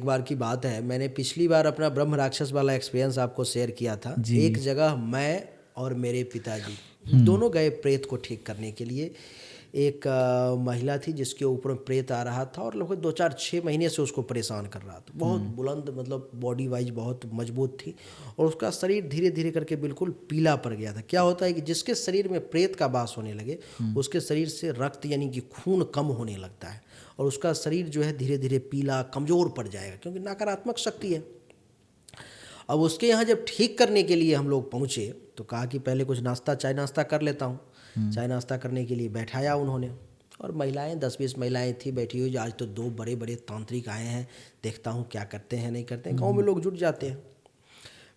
एक बार की बात है, मैंने पिछली बार अपना ब्रह्म राक्षस वाला एक्सपीरियंस आपको शेयर किया था। जी। एक जगह मैं और मेरे पिताजी दोनों गए प्रेत को ठीक करने के लिए। एक महिला थी जिसके ऊपर प्रेत आ रहा था और लगभग 2-4-6 महीने से उसको परेशान कर रहा था। बहुत बुलंद, मतलब बॉडी वाइज बहुत मजबूत थी और उसका शरीर धीरे धीरे करके बिल्कुल पीला पड़ गया था। क्या होता है कि जिसके शरीर में प्रेत का वास होने लगे उसके शरीर से रक्त यानी कि खून कम होने लगता है और उसका शरीर जो है धीरे धीरे पीला कमज़ोर पड़ जाएगा, क्योंकि नकारात्मक शक्ति है। अब उसके यहाँ जब ठीक करने के लिए हम लोग पहुँचे तो कहा कि पहले कुछ नाश्ता, चाय नाश्ता कर लेता हूँ। चाय नाश्ता करने के लिए बैठाया उन्होंने और महिलाएं 10-20 महिलाएं थी बैठी हुई। आज तो 2 बड़े बड़े तांत्रिक आए हैं, देखता हूँ क्या करते हैं नहीं करते हैं। गाँव में लोग जुट जाते हैं।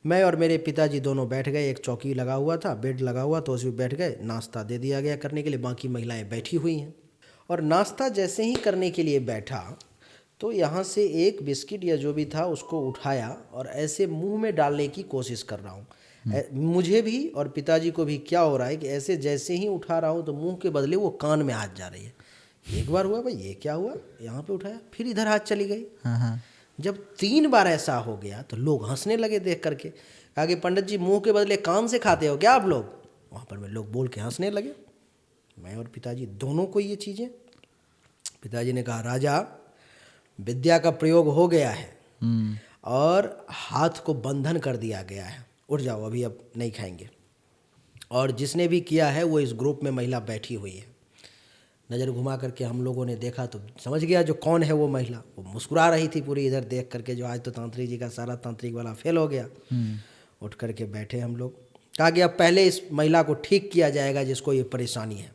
मैं और मेरे पिताजी दोनों बैठ गए। एक चौकी लगा हुआ था, बेड लगा हुआ तो उसमें बैठ गए। नाश्ता दे दिया गया करने के लिए, बाकी महिलाएं बैठी हुई हैं। और नाश्ता जैसे ही करने के लिए बैठा तो यहाँ से एक बिस्किट या जो भी था उसको उठाया और ऐसे मुंह में डालने की कोशिश कर रहा हूँ। मुझे भी और पिताजी को भी क्या हो रहा है कि ऐसे जैसे ही उठा रहा हूँ तो मुंह के बदले वो कान में हाथ जा रही है। एक बार हुआ, भाई ये क्या हुआ, यहाँ पे उठाया, फिर इधर हाथ चली गई। हाँ। जब 3 बार ऐसा हो गया तो लोग हंसने लगे देख करके। कहा कि पंडित जी मुंह के बदले कान से खाते हो क्या आप लोग? वहाँ पर में लोग बोल के हंसने लगे। मैं और पिताजी दोनों को ये चीज़ें। पिताजी ने कहा, राजा विद्या का प्रयोग हो गया है और हाथ को बंधन कर दिया गया है, उठ जाओ, अभी अब नहीं खाएंगे। और जिसने भी किया है वो इस ग्रुप में महिला बैठी हुई है। नज़र घुमा करके हम लोगों ने देखा तो समझ गया जो कौन है वो महिला। वो मुस्कुरा रही थी पूरी इधर देख करके, जो आज तो तांत्रिक जी का सारा तांत्रिक वाला फेल हो गया। उठ करके बैठे हम लोग। कहा कि अब पहले इस महिला को ठीक किया जाएगा जिसको ये परेशानी है,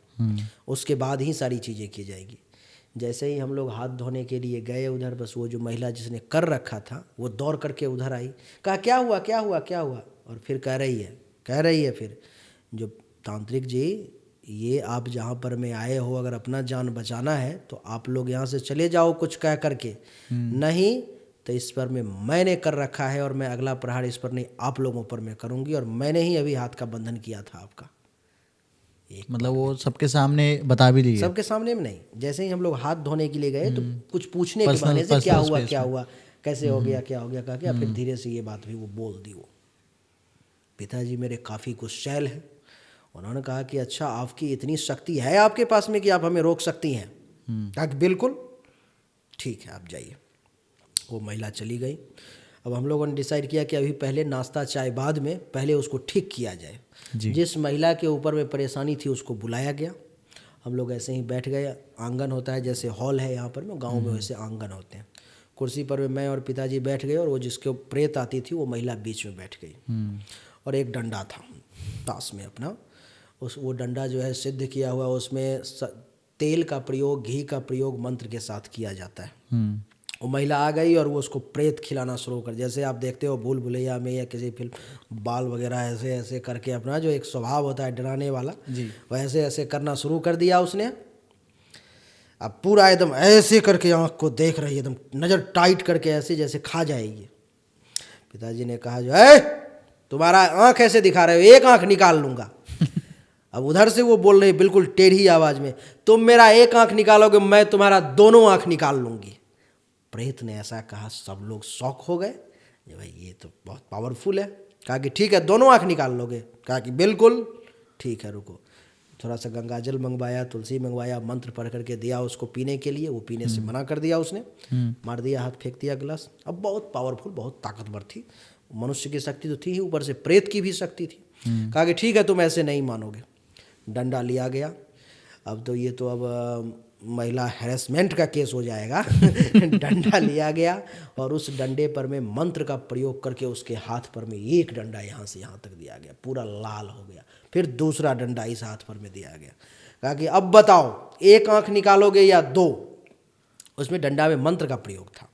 उसके बाद ही सारी चीज़ें की जाएगी। जैसे ही हम लोग हाथ धोने के लिए गए उधर, बस वो जो महिला जिसने कर रखा था वो दौड़ करके उधर आई। कहा क्या हुआ क्या हुआ क्या हुआ? और फिर कह रही है फिर, जो तांत्रिक जी ये आप जहाँ पर में आए हो, अगर अपना जान बचाना है तो आप लोग यहाँ से चले जाओ कुछ कह करके, नहीं तो इस पर में मैंने कर रखा है और मैं अगला प्रहार इस पर नहीं आप लोगों पर मैं करूँगी और मैंने ही अभी हाथ का बंधन किया था आपका। मतलब वो सबके सामने बता भी दी है? सबके सामने में नहीं, जैसे ही हम लोग हाथ धोने के लिए गए तो कुछ पूछने के बहाने से क्या हुआ कैसे हो गया क्या हो गया कहा गया। फिर धीरे से ये बात भी वो बोल दी। वो पिताजी मेरे काफ़ी गुस्सैल हैं। उन्होंने कहा कि अच्छा आपकी इतनी शक्ति है आपके पास में कि आप हमें रोक सकती हैं? कहा कि बिल्कुल ठीक है आप जाइए। वो महिला चली गई। अब हम लोगों ने डिसाइड किया कि अभी पहले नाश्ता चाय बाद में, पहले उसको ठीक किया जाए। जिस महिला के ऊपर में परेशानी थी उसको बुलाया गया। हम लोग ऐसे ही बैठ गए। आंगन होता है, जैसे हॉल है यहाँ पर में गांव में वैसे आंगन होते हैं। कुर्सी पर मैं और पिताजी बैठ गए और वो जिसके प्रेत आती थी वो महिला बीच में बैठ गई। और एक डंडा था पास में अपना, वो डंडा जो है सिद्ध किया हुआ, उसमें तेल का प्रयोग, घी का प्रयोग मंत्र के साथ किया जाता है। वो महिला आ गई और वो उसको प्रेत खिलाना शुरू कर, जैसे आप देखते हो भूल भुलैया में या किसी फिल्म, बाल वगैरह ऐसे ऐसे करके अपना जो एक स्वभाव होता है डराने वाला, वैसे ऐसे करना शुरू कर दिया उसने। अब पूरा एकदम ऐसे करके आँख को देख रही है, एकदम नज़र टाइट करके ऐसे जैसे खा जाएगी। पिताजी ने कहा, जो है तुम्हारा आँख ऐसे दिखा रहे हो, एक आँख निकाल लूँगा। अब उधर से वो बोल रही बिल्कुल टेढ़ी आवाज़ में, तुम मेरा एक आँख निकालोगे मैं तुम्हारा दोनों आँख निकाल लूँगी। प्रेत ने ऐसा कहा, सब लोग शॉक हो गए, भाई ये तो बहुत पावरफुल है। कहा कि ठीक है दोनों आँख निकाल लोगे? कहा कि बिल्कुल ठीक है रुको। थोड़ा सा गंगाजल मंगवाया, तुलसी मंगवाया, मंत्र पढ़ करके दिया उसको पीने के लिए। वो पीने से मना कर दिया उसने, मार दिया, हाथ फेंक दिया गिलास। अब बहुत पावरफुल, बहुत ताकतवर थी। मनुष्य की शक्ति तो थी ही, ऊपर से प्रेत की भी शक्ति थी। कहा कि ठीक है तुम ऐसे नहीं मानोगे। डंडा लिया गया। अब तो ये तो अब महिला हैरेसमेंट का केस हो जाएगा। डंडा लिया गया और उस डंडे पर में मंत्र का प्रयोग करके उसके हाथ पर में एक डंडा यहाँ से यहाँ तक दिया गया, पूरा लाल हो गया। फिर दूसरा डंडा इस हाथ पर में दिया गया। कहा कि अब बताओ एक आंख निकालोगे या दो? उसमें डंडा में मंत्र का प्रयोग था।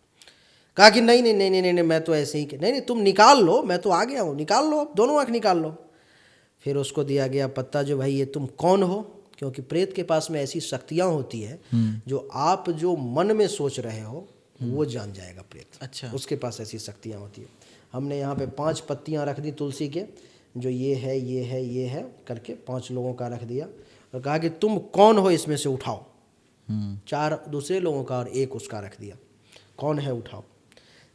कहा कि नहीं नहीं नहीं नहीं नहीं मैं तो ऐसे ही, नहीं नहीं तुम निकाल लो, मैं तो आ गया हूँ, निकाल लो, दोनों आंख निकाल लो। फिर उसको दिया गया पत्ता, जो भाई ये तुम कौन हो? क्योंकि प्रेत के पास में ऐसी शक्तियाँ होती है जो आप जो मन में सोच रहे हो वो जान जाएगा प्रेत। अच्छा, उसके पास ऐसी शक्तियाँ होती है। हमने यहाँ पे 5 पत्तियाँ रख दी तुलसी के, जो ये है ये है ये है करके 5 लोगों का रख दिया और कहा कि तुम कौन हो इसमें से उठाओ। 4 दूसरे लोगों का और 1 उसका रख दिया, कौन है उठाओ।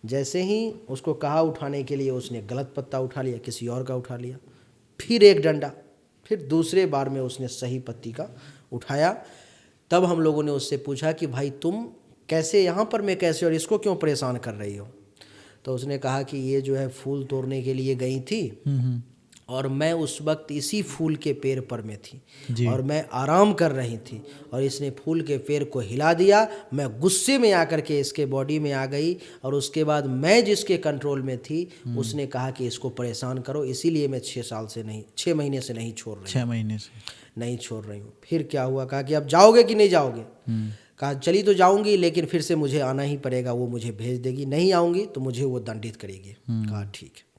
जैसे ही उसको कहा उठाने के लिए, उसने गलत पत्ता उठा लिया, किसी और का उठा लिया। फिर एक डंडा, फिर दूसरे बार में उसने सही पत्ती का उठाया। तब हम लोगों ने उससे पूछा कि भाई तुम कैसे यहाँ पर, मैं कैसे, और इसको क्यों परेशान कर रही हो? तो उसने कहा कि ये जो है फूल तोड़ने के लिए गई थी और मैं उस वक्त इसी फूल के पेड़ पर में थी और मैं आराम कर रही थी और इसने फूल के पेड़ को हिला दिया। मैं गुस्से में आकर के इसके बॉडी में आ गई और उसके बाद मैं जिसके कंट्रोल में थी उसने कहा कि इसको परेशान करो, इसीलिए मैं 6 महीने से नहीं छोड़ रही, 6 महीने से नहीं छोड़ रही हूँ। फिर क्या हुआ? कहा कि अब जाओगे कि नहीं जाओगे? कहा चली तो जाऊंगी, लेकिन फिर से मुझे आना ही पड़ेगा, वो मुझे भेज देगी, नहीं आऊँगी तो मुझे वो दंडित करेगी। कहा ठीक है।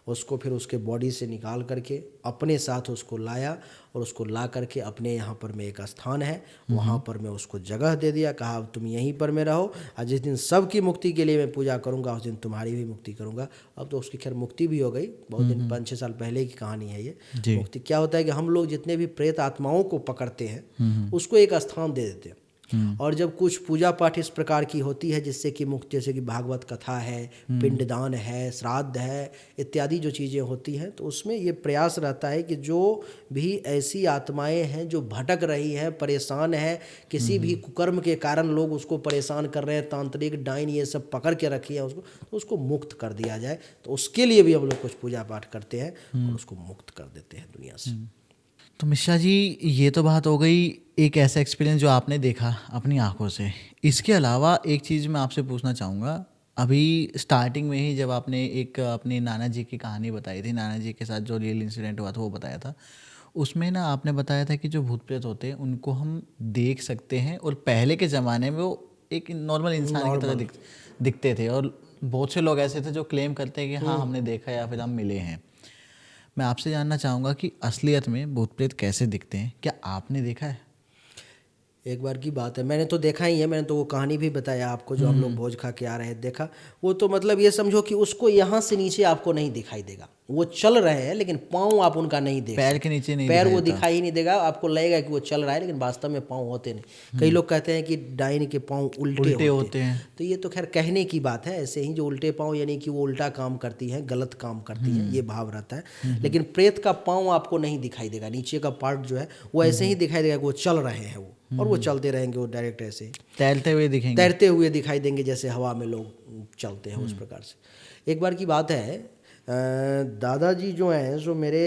उसको फिर उसके बॉडी से निकाल करके अपने साथ उसको लाया और उसको ला करके अपने यहाँ पर में एक स्थान है वहाँ पर मैं उसको जगह दे दिया। कहा अब तुम यहीं पर में रहो और जिस दिन सबकी मुक्ति के लिए मैं पूजा करूँगा उस दिन तुम्हारी भी मुक्ति करूँगा। अब तो उसकी खैर मुक्ति भी हो गई, बहुत दिन 5-6 साल पहले की कहानी है ये। मुक्ति क्या होता है कि हम लोग जितने भी प्रेत आत्माओं को पकड़ते हैं उसको एक स्थान दे देते हैं और जब कुछ पूजा पाठ इस प्रकार की होती है जिससे कि मुक्ति, जैसे कि भागवत कथा है, पिंडदान है, श्राद्ध है, इत्यादि जो चीज़ें होती हैं, तो उसमें ये प्रयास रहता है कि जो भी ऐसी आत्माएं हैं जो भटक रही हैं, परेशान है, किसी भी कुकर्म के कारण लोग उसको परेशान कर रहे हैं, तांत्रिक डाइन ये सब पकड़ के रखी है उसको, तो उसको मुक्त कर दिया जाए। तो उसके लिए भी हम लोग कुछ पूजा पाठ करते हैं और उसको मुक्त कर देते हैं दुनिया से। तो मिश्रा जी, ये तो बात हो गई एक ऐसा एक्सपीरियंस जो आपने देखा अपनी आंखों से। इसके अलावा एक चीज़ मैं आपसे पूछना चाहूँगा, अभी स्टार्टिंग में ही जब आपने एक अपने नाना जी की कहानी बताई थी, नाना जी के साथ जो रियल इंसिडेंट हुआ था वो बताया था, उसमें ना आपने बताया था कि जो भूत प्रेत होते हैं उनको हम देख सकते हैं और पहले के ज़माने में वो एक नॉर्मल इंसान की तरह दिखते थे और बहुत से लोग ऐसे थे जो क्लेम करते हैं कि हाँ हमने देखा या फिर हम मिले हैं। मैं आपसे जानना चाहूँगा कि असलियत में भूत प्रेत कैसे दिखते हैं, क्या आपने देखा है? एक बार की बात है, मैंने तो देखा ही है, मैंने तो वो कहानी भी बताया आपको जो हम लोग भोज खा के आ रहे हैं, देखा। वो तो मतलब ये समझो कि उसको यहाँ से नीचे आपको नहीं दिखाई देगा, वो चल रहे हैं लेकिन पाँव आप उनका नहीं देख पैर के नीचे नहीं पैर वो दिखाई ही नहीं देगा, आपको लगेगा कि वो चल रहा है लेकिन वास्तव में पाँव होते नहीं। कई लोग कहते हैं कि डाइन के पाँव उल्टे होते हैं, तो ये तो खैर कहने की बात है। ऐसे ही जो उल्टे पाँव यानी कि वो उल्टा काम करती है, गलत काम करती है, ये भाव रहता है। लेकिन प्रेत का पाँव आपको नहीं दिखाई देगा, नीचे का पार्ट जो है वो ऐसे ही दिखाई देगा कि वो चल रहे हैं वो, और वो चलते रहेंगे, वो डायरेक्ट ऐसे तैरते हुए दिखेंगे, तैरते हुए दिखाई देंगे जैसे हवा में लोग चलते हैं उस प्रकार से। एक बार की बात है, दादाजी जो हैं जो मेरे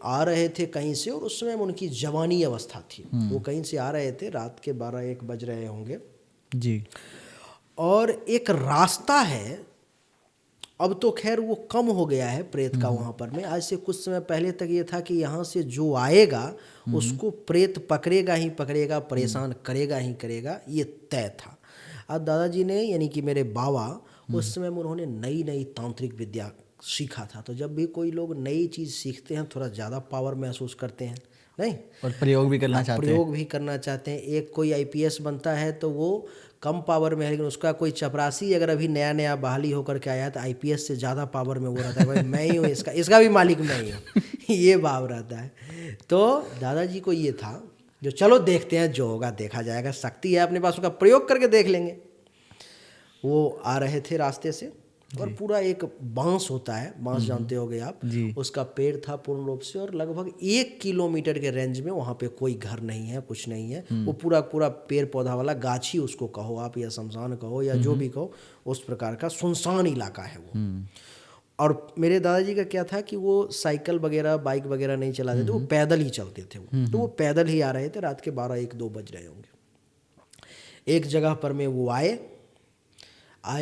आ रहे थे कहीं से, और उस समय उनकी जवानी अवस्था थी, वो कहीं से आ रहे थे, रात के 12-1 बज रहे होंगे जी। और एक रास्ता है, अब तो खैर वो कम हो गया है प्रेत का वहाँ पर में। आज से कुछ समय पहले तक ये था कि यहाँ से जो आएगा उसको प्रेत पकड़ेगा ही पकड़ेगा, परेशान करेगा ही करेगा, ये तय था। अब दादाजी ने यानी कि मेरे बाबा उस समय उन्होंने नई नई तांत्रिक विद्या सीखा था। तो जब भी कोई लोग नई चीज़ सीखते हैं थोड़ा ज़्यादा पावर महसूस करते हैं, नहीं, और प्रयोग भी करना चाहते हैं, प्रयोग भी करना चाहते हैं। एक कोई आईपीएस बनता है तो वो कम पावर में है, लेकिन उसका कोई चपरासी अगर अभी नया नया बहाली होकर के आया तो आईपीएस से ज़्यादा पावर में वो रहता है, भाई मैं ही हूँ, इसका भी मालिक मैं ही हूँ ये भाव रहता है। तो दादाजी को ये था जो चलो देखते हैं, जो होगा देखा जाएगा, शक्ति है अपने पास, उसका प्रयोग करके देख लेंगे। वो आ रहे थे रास्ते से और पूरा एक बांस होता है, बांस जानते होगे आप, उसका पेड़ था पूर्ण रूप से, और लगभग 1 किलोमीटर के रेंज में वहाँ पे कोई घर नहीं है, कुछ नहीं है। वो पूरा पूरा पेड़ पौधा वाला गाछी उसको कहो आप, या शमशान कहो या जो भी कहो, उस प्रकार का सुनसान इलाका है वो। और मेरे दादाजी का क्या था कि वो साइकिल वगैरह बाइक वगैरह नहीं चलाते थे, वो पैदल ही चलते थे वो। तो वो पैदल ही आ रहे थे, रात के 12-1-2 बज रहे होंगे। एक जगह पर में वो आए,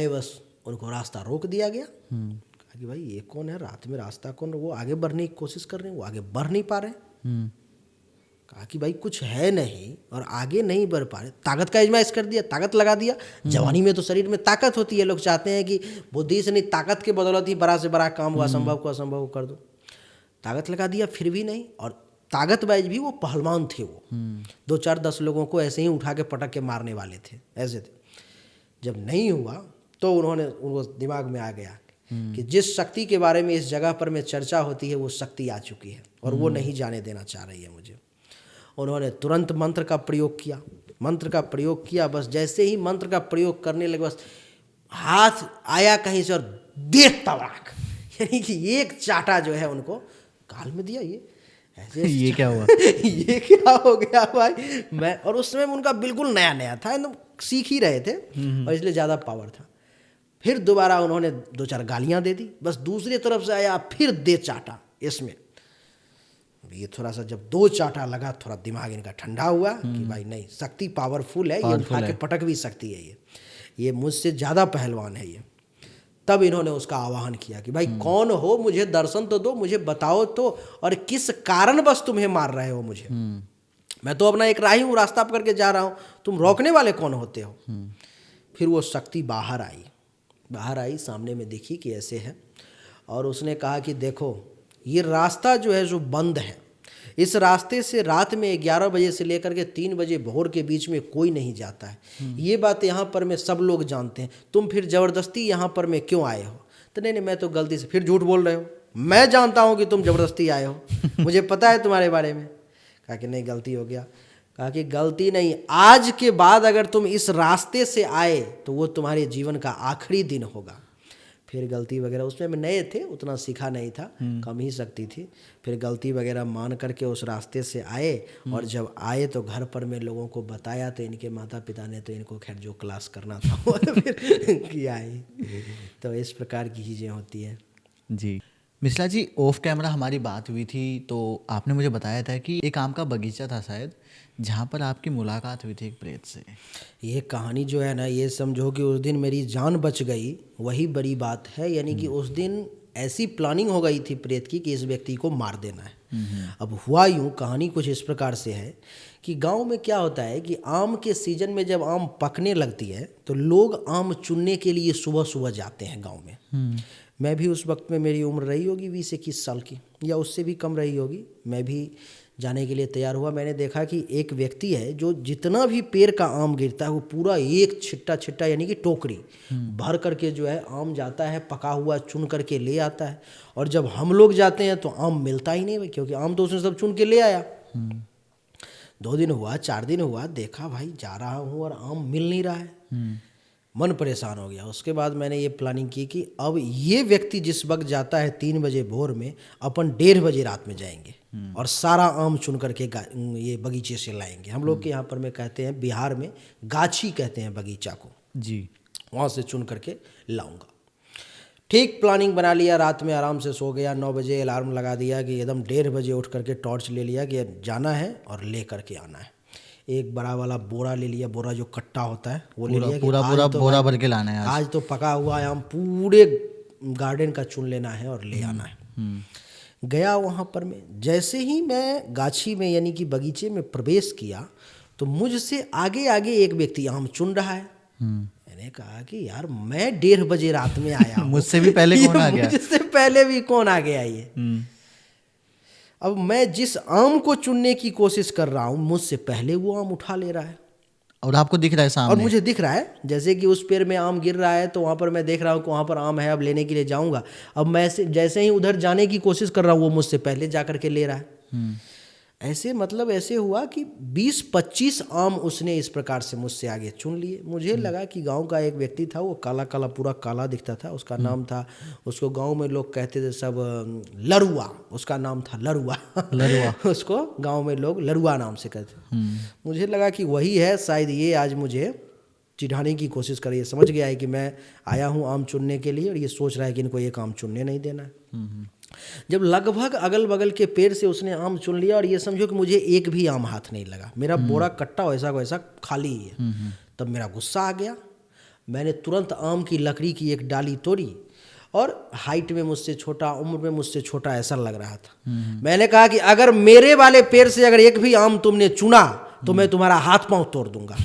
बस उनको रास्ता रोक दिया गया। कहा कि भाई ये कौन है, रात में रास्ता कौन, वो आगे बढ़ने की कोशिश कर रहे हैं, वो आगे बढ़ नहीं पा रहे। कहा कि भाई कुछ है नहीं और आगे नहीं बढ़ पा रहे, ताकत का इजमाइश कर दिया, ताकत लगा दिया। जवानी में तो शरीर में ताकत होती है, लोग चाहते हैं कि बुद्धि से नहीं ताकत के बदौलत ही बड़ा से बड़ा काम हुआ, असंभव को असंभव कर दो। ताकत लगा दिया फिर भी नहीं, और ताकत वाइज भी वो पहलवान थे, वो 2-4-10 लोगों को ऐसे ही उठा के पटक के मारने वाले थे, ऐसे थे। जब नहीं हुआ तो उनको दिमाग में आ गया कि जिस शक्ति के बारे में इस जगह पर में चर्चा होती है वो शक्ति आ चुकी है और वो नहीं जाने देना चाह रही है मुझे। उन्होंने तुरंत मंत्र का प्रयोग किया, मंत्र का प्रयोग किया। बस जैसे ही मंत्र का प्रयोग करने लगे, बस हाथ आया कहीं से और दे तड़ाक, यानी कि एक चाटा जो है उनको गाल में दिया। ये ऐसे ये क्या हुआ? ये क्या हो गया भाई। मैं और उस समय उनका बिल्कुल नया नया था, एकदम सीख ही रहे थे और इसलिए ज़्यादा पावर था। फिर दोबारा उन्होंने 2-4 गालियां दे दी, बस दूसरी तरफ से आया फिर दे चाटा। इसमें ये थोड़ा सा जब 2 चाटा लगा, थोड़ा दिमाग इनका ठंडा हुआ कि भाई नहीं, शक्ति पावरफुल है, ये उठा के पटक भी सकती है, ये मुझसे ज़्यादा पहलवान है ये। तब इन्होंने उसका आवाहन किया कि भाई कौन हो, मुझे दर्शन तो दो, मुझे बताओ तो, और किस कारण बस तुम्हें मार रहे हो मुझे। मैं तो अपना एक राही हूँ, रास्ता पकड़ के जा रहा हूँ, तुम रोकने वाले कौन होते हो। फिर वो शक्ति बाहर आई, सामने में देखी कि ऐसे है, और उसने कहा कि देखो ये रास्ता जो है जो बंद है, इस रास्ते से रात में 11 बजे से लेकर के 3 बजे भोर के बीच में कोई नहीं जाता है। ये बात यहाँ पर में सब लोग जानते हैं, तुम फिर ज़बरदस्ती यहाँ पर में क्यों आए हो। तो नहीं, मैं तो गलती से। फिर झूठ बोल रहे हो, मैं जानता हूँ कि तुम ज़बरदस्ती आए हो, मुझे पता है तुम्हारे बारे में। कहा कि नहीं, गलती हो गया। कहा कि गलती नहीं, आज के बाद अगर तुम इस रास्ते से आए तो वो तुम्हारे जीवन का आखिरी दिन होगा। फिर गलती वगैरह, उसमें में नए थे, उतना सीखा नहीं था, कम ही शक्ति थी। फिर गलती वगैरह मान करके उस रास्ते से आए, और जब आए तो घर पर में लोगों को बताया, तो इनके माता पिता ने तो इनको खैर जो क्लास करना था वो फिर किया ही। तो इस प्रकार की चीज़ें होती हैं जी। मिश्रा जी, ऑफ कैमरा हमारी बात हुई थी तो आपने मुझे बताया था कि एक आम का बगीचा था शायद, जहाँ पर आपकी मुलाकात हुई थी एक प्रेत से। ये कहानी जो है ना, ये समझो कि उस दिन मेरी जान बच गई, वही बड़ी बात है। यानी कि उस दिन ऐसी प्लानिंग हो गई थी प्रेत की कि इस व्यक्ति को मार देना है। अब हुआ यूँ, कहानी कुछ इस प्रकार से है कि गांव में क्या होता है कि आम के सीजन में जब आम पकने लगती है तो लोग आम चुनने के लिए सुबह सुबह जाते हैं गाँव में। मैं भी उस वक्त में, मेरी उम्र रही होगी 20-21 साल की, या उससे भी कम रही होगी, मैं भी जाने के लिए तैयार हुआ। मैंने देखा कि एक व्यक्ति है जो जितना भी पेड़ का आम गिरता है वो पूरा एक छिट्टा यानी कि टोकरी भर करके जो है आम जाता है, पका हुआ चुन करके ले आता है। और जब हम लोग जाते हैं तो आम मिलता ही नहीं भाई, क्योंकि आम तो उसने सब चुन के ले आया। 2 दिन हुआ, 4 दिन हुआ, देखा भाई जा रहा हूँ और आम मिल नहीं रहा है, मन परेशान हो गया। उसके बाद मैंने ये प्लानिंग की कि अब ये व्यक्ति जिस वक्त जाता है 3 बजे भोर में, अपन 1:30 बजे रात में जाएंगे और सारा आम चुन करके ये बगीचे से लाएंगे। हम लोग के यहाँ पर में कहते हैं, बिहार में गाछी कहते हैं बगीचा को जी, वहाँ से चुन करके लाऊंगा। ठीक प्लानिंग बना लिया, रात में आराम से सो गया। 9 बजे अलार्म लगा दिया कि एकदम 1:30 बजे उठ करके टॉर्च ले लिया कि जाना है और ले करके आना है। एक बड़ा वाला बोरा ले लिया, बोरा जो कट्टा होता है वो ले लिया, पूरा बोरा भर के लाना है आज तो पका हुआ है आम पूरे गार्डन का चुन लेना है और ले आना है। गया वहाँ पर मैं, जैसे ही मैं गाछी में यानी कि बगीचे में प्रवेश किया तो मुझसे आगे आगे एक व्यक्ति आम चुन रहा है। मैंने कहा कि यार मैं 1:30 बजे रात में आया हूँ, मुझसे भी पहले कौन आ गया? मुझसे पहले भी कौन आ गया ये। अब मैं जिस आम को चुनने की कोशिश कर रहा हूँ, मुझसे पहले वो आम उठा ले रहा है और आपको दिख रहा है सामने, और मुझे दिख रहा है जैसे कि उस पेड़ में आम गिर रहा है, तो वहाँ पर मैं देख रहा हूँ कि वहाँ पर आम है, अब लेने के लिए जाऊँगा। अब मैं जैसे ही उधर जाने की कोशिश कर रहा हूँ, वो मुझसे पहले जा करके ले रहा है। ऐसे मतलब ऐसे हुआ कि 20-25 आम उसने इस प्रकार से मुझसे आगे चुन लिए। मुझे लगा कि गांव का एक व्यक्ति था, वो काला काला पूरा काला दिखता था, उसका नाम था, उसको गांव में लोग कहते थे सब लरुआ, उसका नाम था लरुआ उसको गांव में लोग लरुआ नाम से कहते। मुझे लगा कि वही है शायद, ये आज मुझे चिढ़ाने की कोशिश कर, ये समझ गया है कि मैं आया हूँ आम चुनने के लिए और ये सोच रहा है कि इनको एक आम चुनने नहीं देना है। जब लगभग अगल बगल के पेड़ से उसने आम चुन लिया और ये समझो कि मुझे एक भी आम हाथ नहीं लगा, मेरा बोरा कट्टा वैसा खाली ही है, तब मेरा गुस्सा आ गया। मैंने तुरंत आम की लकड़ी की एक डाली तोड़ी और हाइट में मुझसे छोटा, उम्र में मुझसे छोटा ऐसा लग रहा था। मैंने कहा कि अगर मेरे वाले पेड़ से अगर एक भी आम तुमने चुना तो मैं तुम्हारा हाथ पांव तोड़ दूंगा।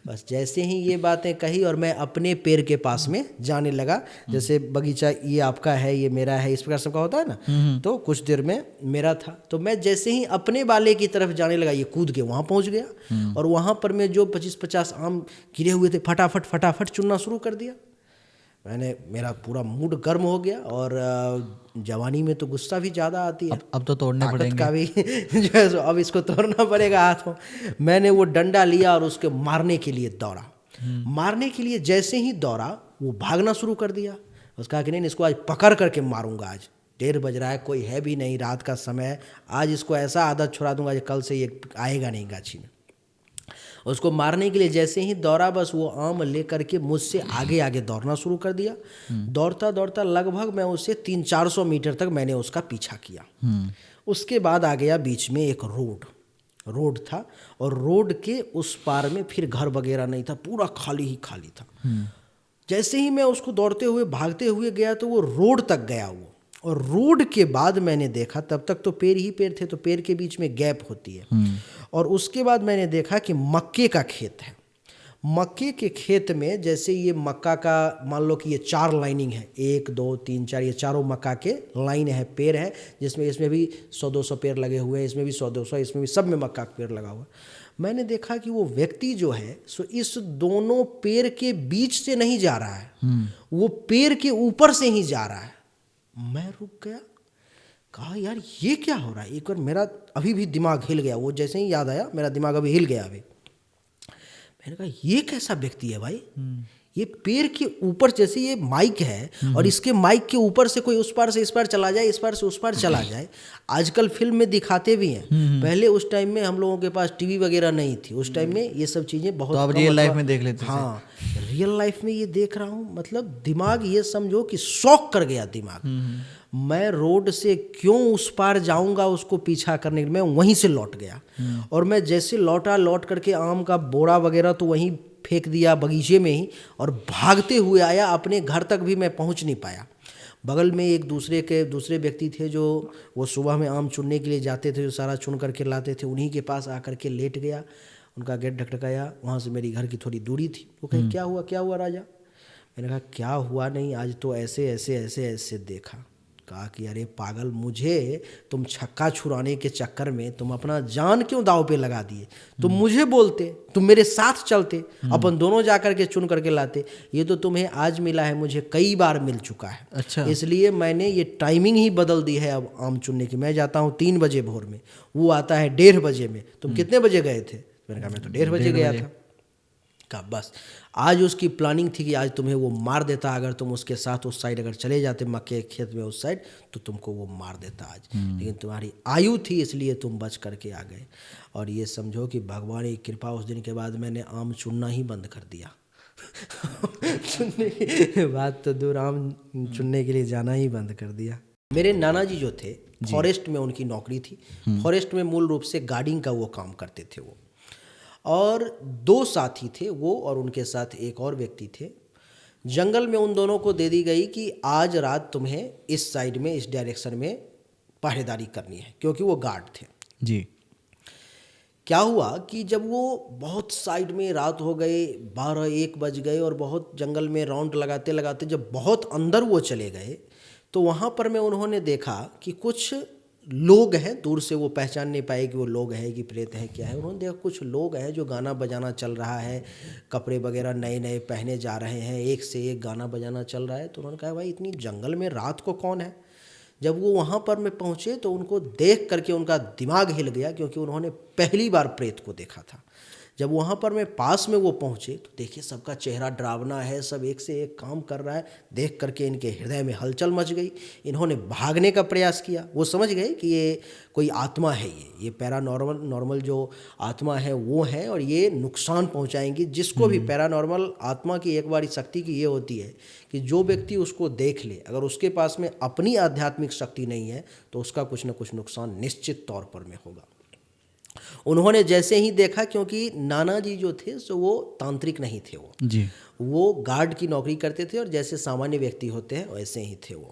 बस जैसे ही ये बातें कही और मैं अपने पेड़ के पास में जाने लगा, जैसे बगीचा ये आपका है ये मेरा है इस प्रकार सबका होता है ना, तो कुछ देर में मेरा था, तो मैं जैसे ही अपने वाले की तरफ जाने लगा, ये कूद के वहाँ पहुँच गया और वहाँ पर मैं जो 25-50 आम गिरे हुए थे फटाफट चुनना शुरू कर दिया। मेरा पूरा मूड गर्म हो गया और जवानी में तो गुस्सा भी ज़्यादा आती है, अब तो तोड़ने पड़ेंगे का भी जो है सो अब इसको तोड़ना पड़ेगा हाथ में। मैंने वो डंडा लिया और उसके मारने के लिए दौड़ा। मारने के लिए जैसे ही दौड़ा, वो भागना शुरू कर दिया। उसने कहा कि नहीं, इसको आज पकड़ करके मारूंगा, आज 1:30 बज रहा है, कोई है भी नहीं, रात का समय है, आज इसको ऐसा आदत छुड़ा दूंगा कि कल से ये आएगा नहीं गाछी में। उसको मारने के लिए जैसे ही दौड़ा, बस वो आम लेकर के मुझसे आगे आगे दौड़ना शुरू कर दिया। दौड़ता दौड़ता लगभग मैं उससे 300-400 मीटर तक मैंने उसका पीछा किया। उसके बाद आ गया बीच में एक रोड था, और रोड के उस पार में फिर घर वगैरह नहीं था, पूरा खाली ही खाली था। जैसे ही मैं उसको दौड़ते हुए भागते हुए गया तो वो रोड तक गया वो, और रोड के बाद मैंने देखा, तब तक तो पेड़ ही पेड़ थे, तो पेड़ के बीच में गैप होती है, और उसके बाद मैंने देखा कि मक्के का खेत है। मक्के के खेत में जैसे ये मक्का का, मान लो कि ये 4 लाइनिंग है, 1 2 3 4, ये चारों मक्का के लाइन है, पेड़ है, जिसमें इसमें भी 100-200 पेड़ लगे हुए हैं, इसमें भी 100-200, इसमें भी, सब में मक्का का पेड़ लगा हुआ। मैंने देखा कि वो व्यक्ति जो है सो इस दोनों पेड़ के बीच से नहीं जा रहा है, वो पेड़ के ऊपर से ही जा रहा है। मैं रुक गया, कहा यार ये क्या हो रहा है। एक बार मेरा अभी भी दिमाग हिल गया, वो जैसे ही याद आया मेरा दिमाग अभी हिल गया। अभी मैंने कहा ये कैसा व्यक्ति है भाई, ये पेड़ के ऊपर, जैसे ये माइक है और इसके माइक के ऊपर से कोई उस पार से इस पार चला जाए, इस पार से उस पार चला जाए। आजकल फिल्म में दिखाते भी हैं, पहले उस टाइम में हम लोगों के पास टीवी वगैरह नहीं थी, उस टाइम में ये सब चीज़ें बहुत, तो आप रियल लाइफ में देख लेते थे। हाँ, रियल लाइफ में ये देख रहा हूँ, मतलब दिमाग ये समझो कि शॉक कर गया दिमाग। मैं रोड से क्यों उस पार जाऊंगा उसको पीछा करने के लिए, मैं वहीं से लौट गया। और मैं जैसे लौट करके आम का बोरा वगैरह तो वहीं फेंक दिया बगीचे में ही, और भागते हुए आया। अपने घर तक भी मैं पहुंच नहीं पाया। बगल में एक दूसरे व्यक्ति थे जो वो सुबह में आम चुनने के लिए जाते थे, जो सारा चुन करके लाते थे, उन्हीं के पास आकर के लेट गया। उनका गेट ढकढकाया, वहाँ से मेरी घर की थोड़ी दूरी थी। वो कहे क्या हुआ राजा। मैंने कहा क्या हुआ नहीं, आज तो ऐसे ऐसे ऐसे ऐसे देखा। कहा कि अरे पागल, मुझे तुम छक्का छुड़ाने के चक्कर में तुम अपना जान क्यों दाव पे लगा दिए। तुम मुझे बोलते, तुम मेरे साथ चलते, अपन दोनों जाकर के चुन करके लाते। ये तो तुम्हें आज मिला है, मुझे कई बार मिल चुका है। अच्छा। इसलिए मैंने ये टाइमिंग ही बदल दी है अब आम चुनने की। मैं जाता हूँ 3 बजे भोर में, वो आता है 1:30 बजे में। तुम कितने बजे गए थे। मैंने कहा मैं तो 1:30 बजे गया था। कहा बस आज उसकी प्लानिंग थी कि आज तुम्हें वो मार देता, अगर तुम उसके साथ उस साइड अगर चले जाते मक्के के खेत में उस साइड, तो तुमको वो मार देता आज। लेकिन तुम्हारी आयु थी इसलिए तुम बच करके आ गए। और ये समझो कि भगवान की कृपा, उस दिन के बाद मैंने आम चुनना ही बंद कर दिया। चुनने की बात तो दूर, आम चुनने के लिए जाना ही बंद कर दिया। मेरे नाना जी जो थे, फॉरेस्ट में उनकी नौकरी थी। फॉरेस्ट में मूल रूप से गार्डिंग का वो काम करते थे वो, और 2 साथी थे, वो और उनके साथ एक और व्यक्ति थे। जंगल में उन दोनों को दे दी गई कि आज रात तुम्हें इस साइड में, इस डायरेक्शन में पहरेदारी करनी है, क्योंकि वो गार्ड थे जी। क्या हुआ कि जब वो बहुत साइड में, रात हो गए, 12-1 बज गए, और बहुत जंगल में राउंड लगाते लगाते जब बहुत अंदर वो चले गए, तो वहाँ पर में उन्होंने देखा कि कुछ लोग हैं। दूर से वो पहचान नहीं पाए कि वो लोग हैं कि प्रेत हैं क्या है। उन्होंने देखा कुछ लोग हैं जो गाना बजाना चल रहा है, कपड़े वगैरह नए नए पहने जा रहे हैं, एक से एक गाना बजाना चल रहा है। तो उन्होंने कहा भाई इतनी जंगल में रात को कौन है। जब वो वहाँ पर में पहुँचे तो उनको देख करके उनका दिमाग हिल गया, क्योंकि उन्होंने पहली बार प्रेत को देखा था। जब वहाँ पर में पास में वो पहुँचे तो देखिए सबका चेहरा डरावना है, सब एक से एक काम कर रहा है। देख करके इनके हृदय में हलचल मच गई। इन्होंने भागने का प्रयास किया। वो समझ गए कि ये कोई आत्मा है, ये पैरानॉर्मल जो आत्मा है वो है, और ये नुकसान पहुँचाएंगी। जिसको भी पैरानॉर्मल आत्मा की एक बारी शक्ति की ये होती है कि जो व्यक्ति उसको देख ले, अगर उसके पास में अपनी आध्यात्मिक शक्ति नहीं है तो उसका कुछ न कुछ नुकसान निश्चित तौर पर में होगा। उन्होंने जैसे ही देखा, क्योंकि नाना जी जो थे सो वो तांत्रिक नहीं थे, वो गार्ड की नौकरी करते थे, और जैसे सामान्य व्यक्ति होते हैं वैसे ही थे वो।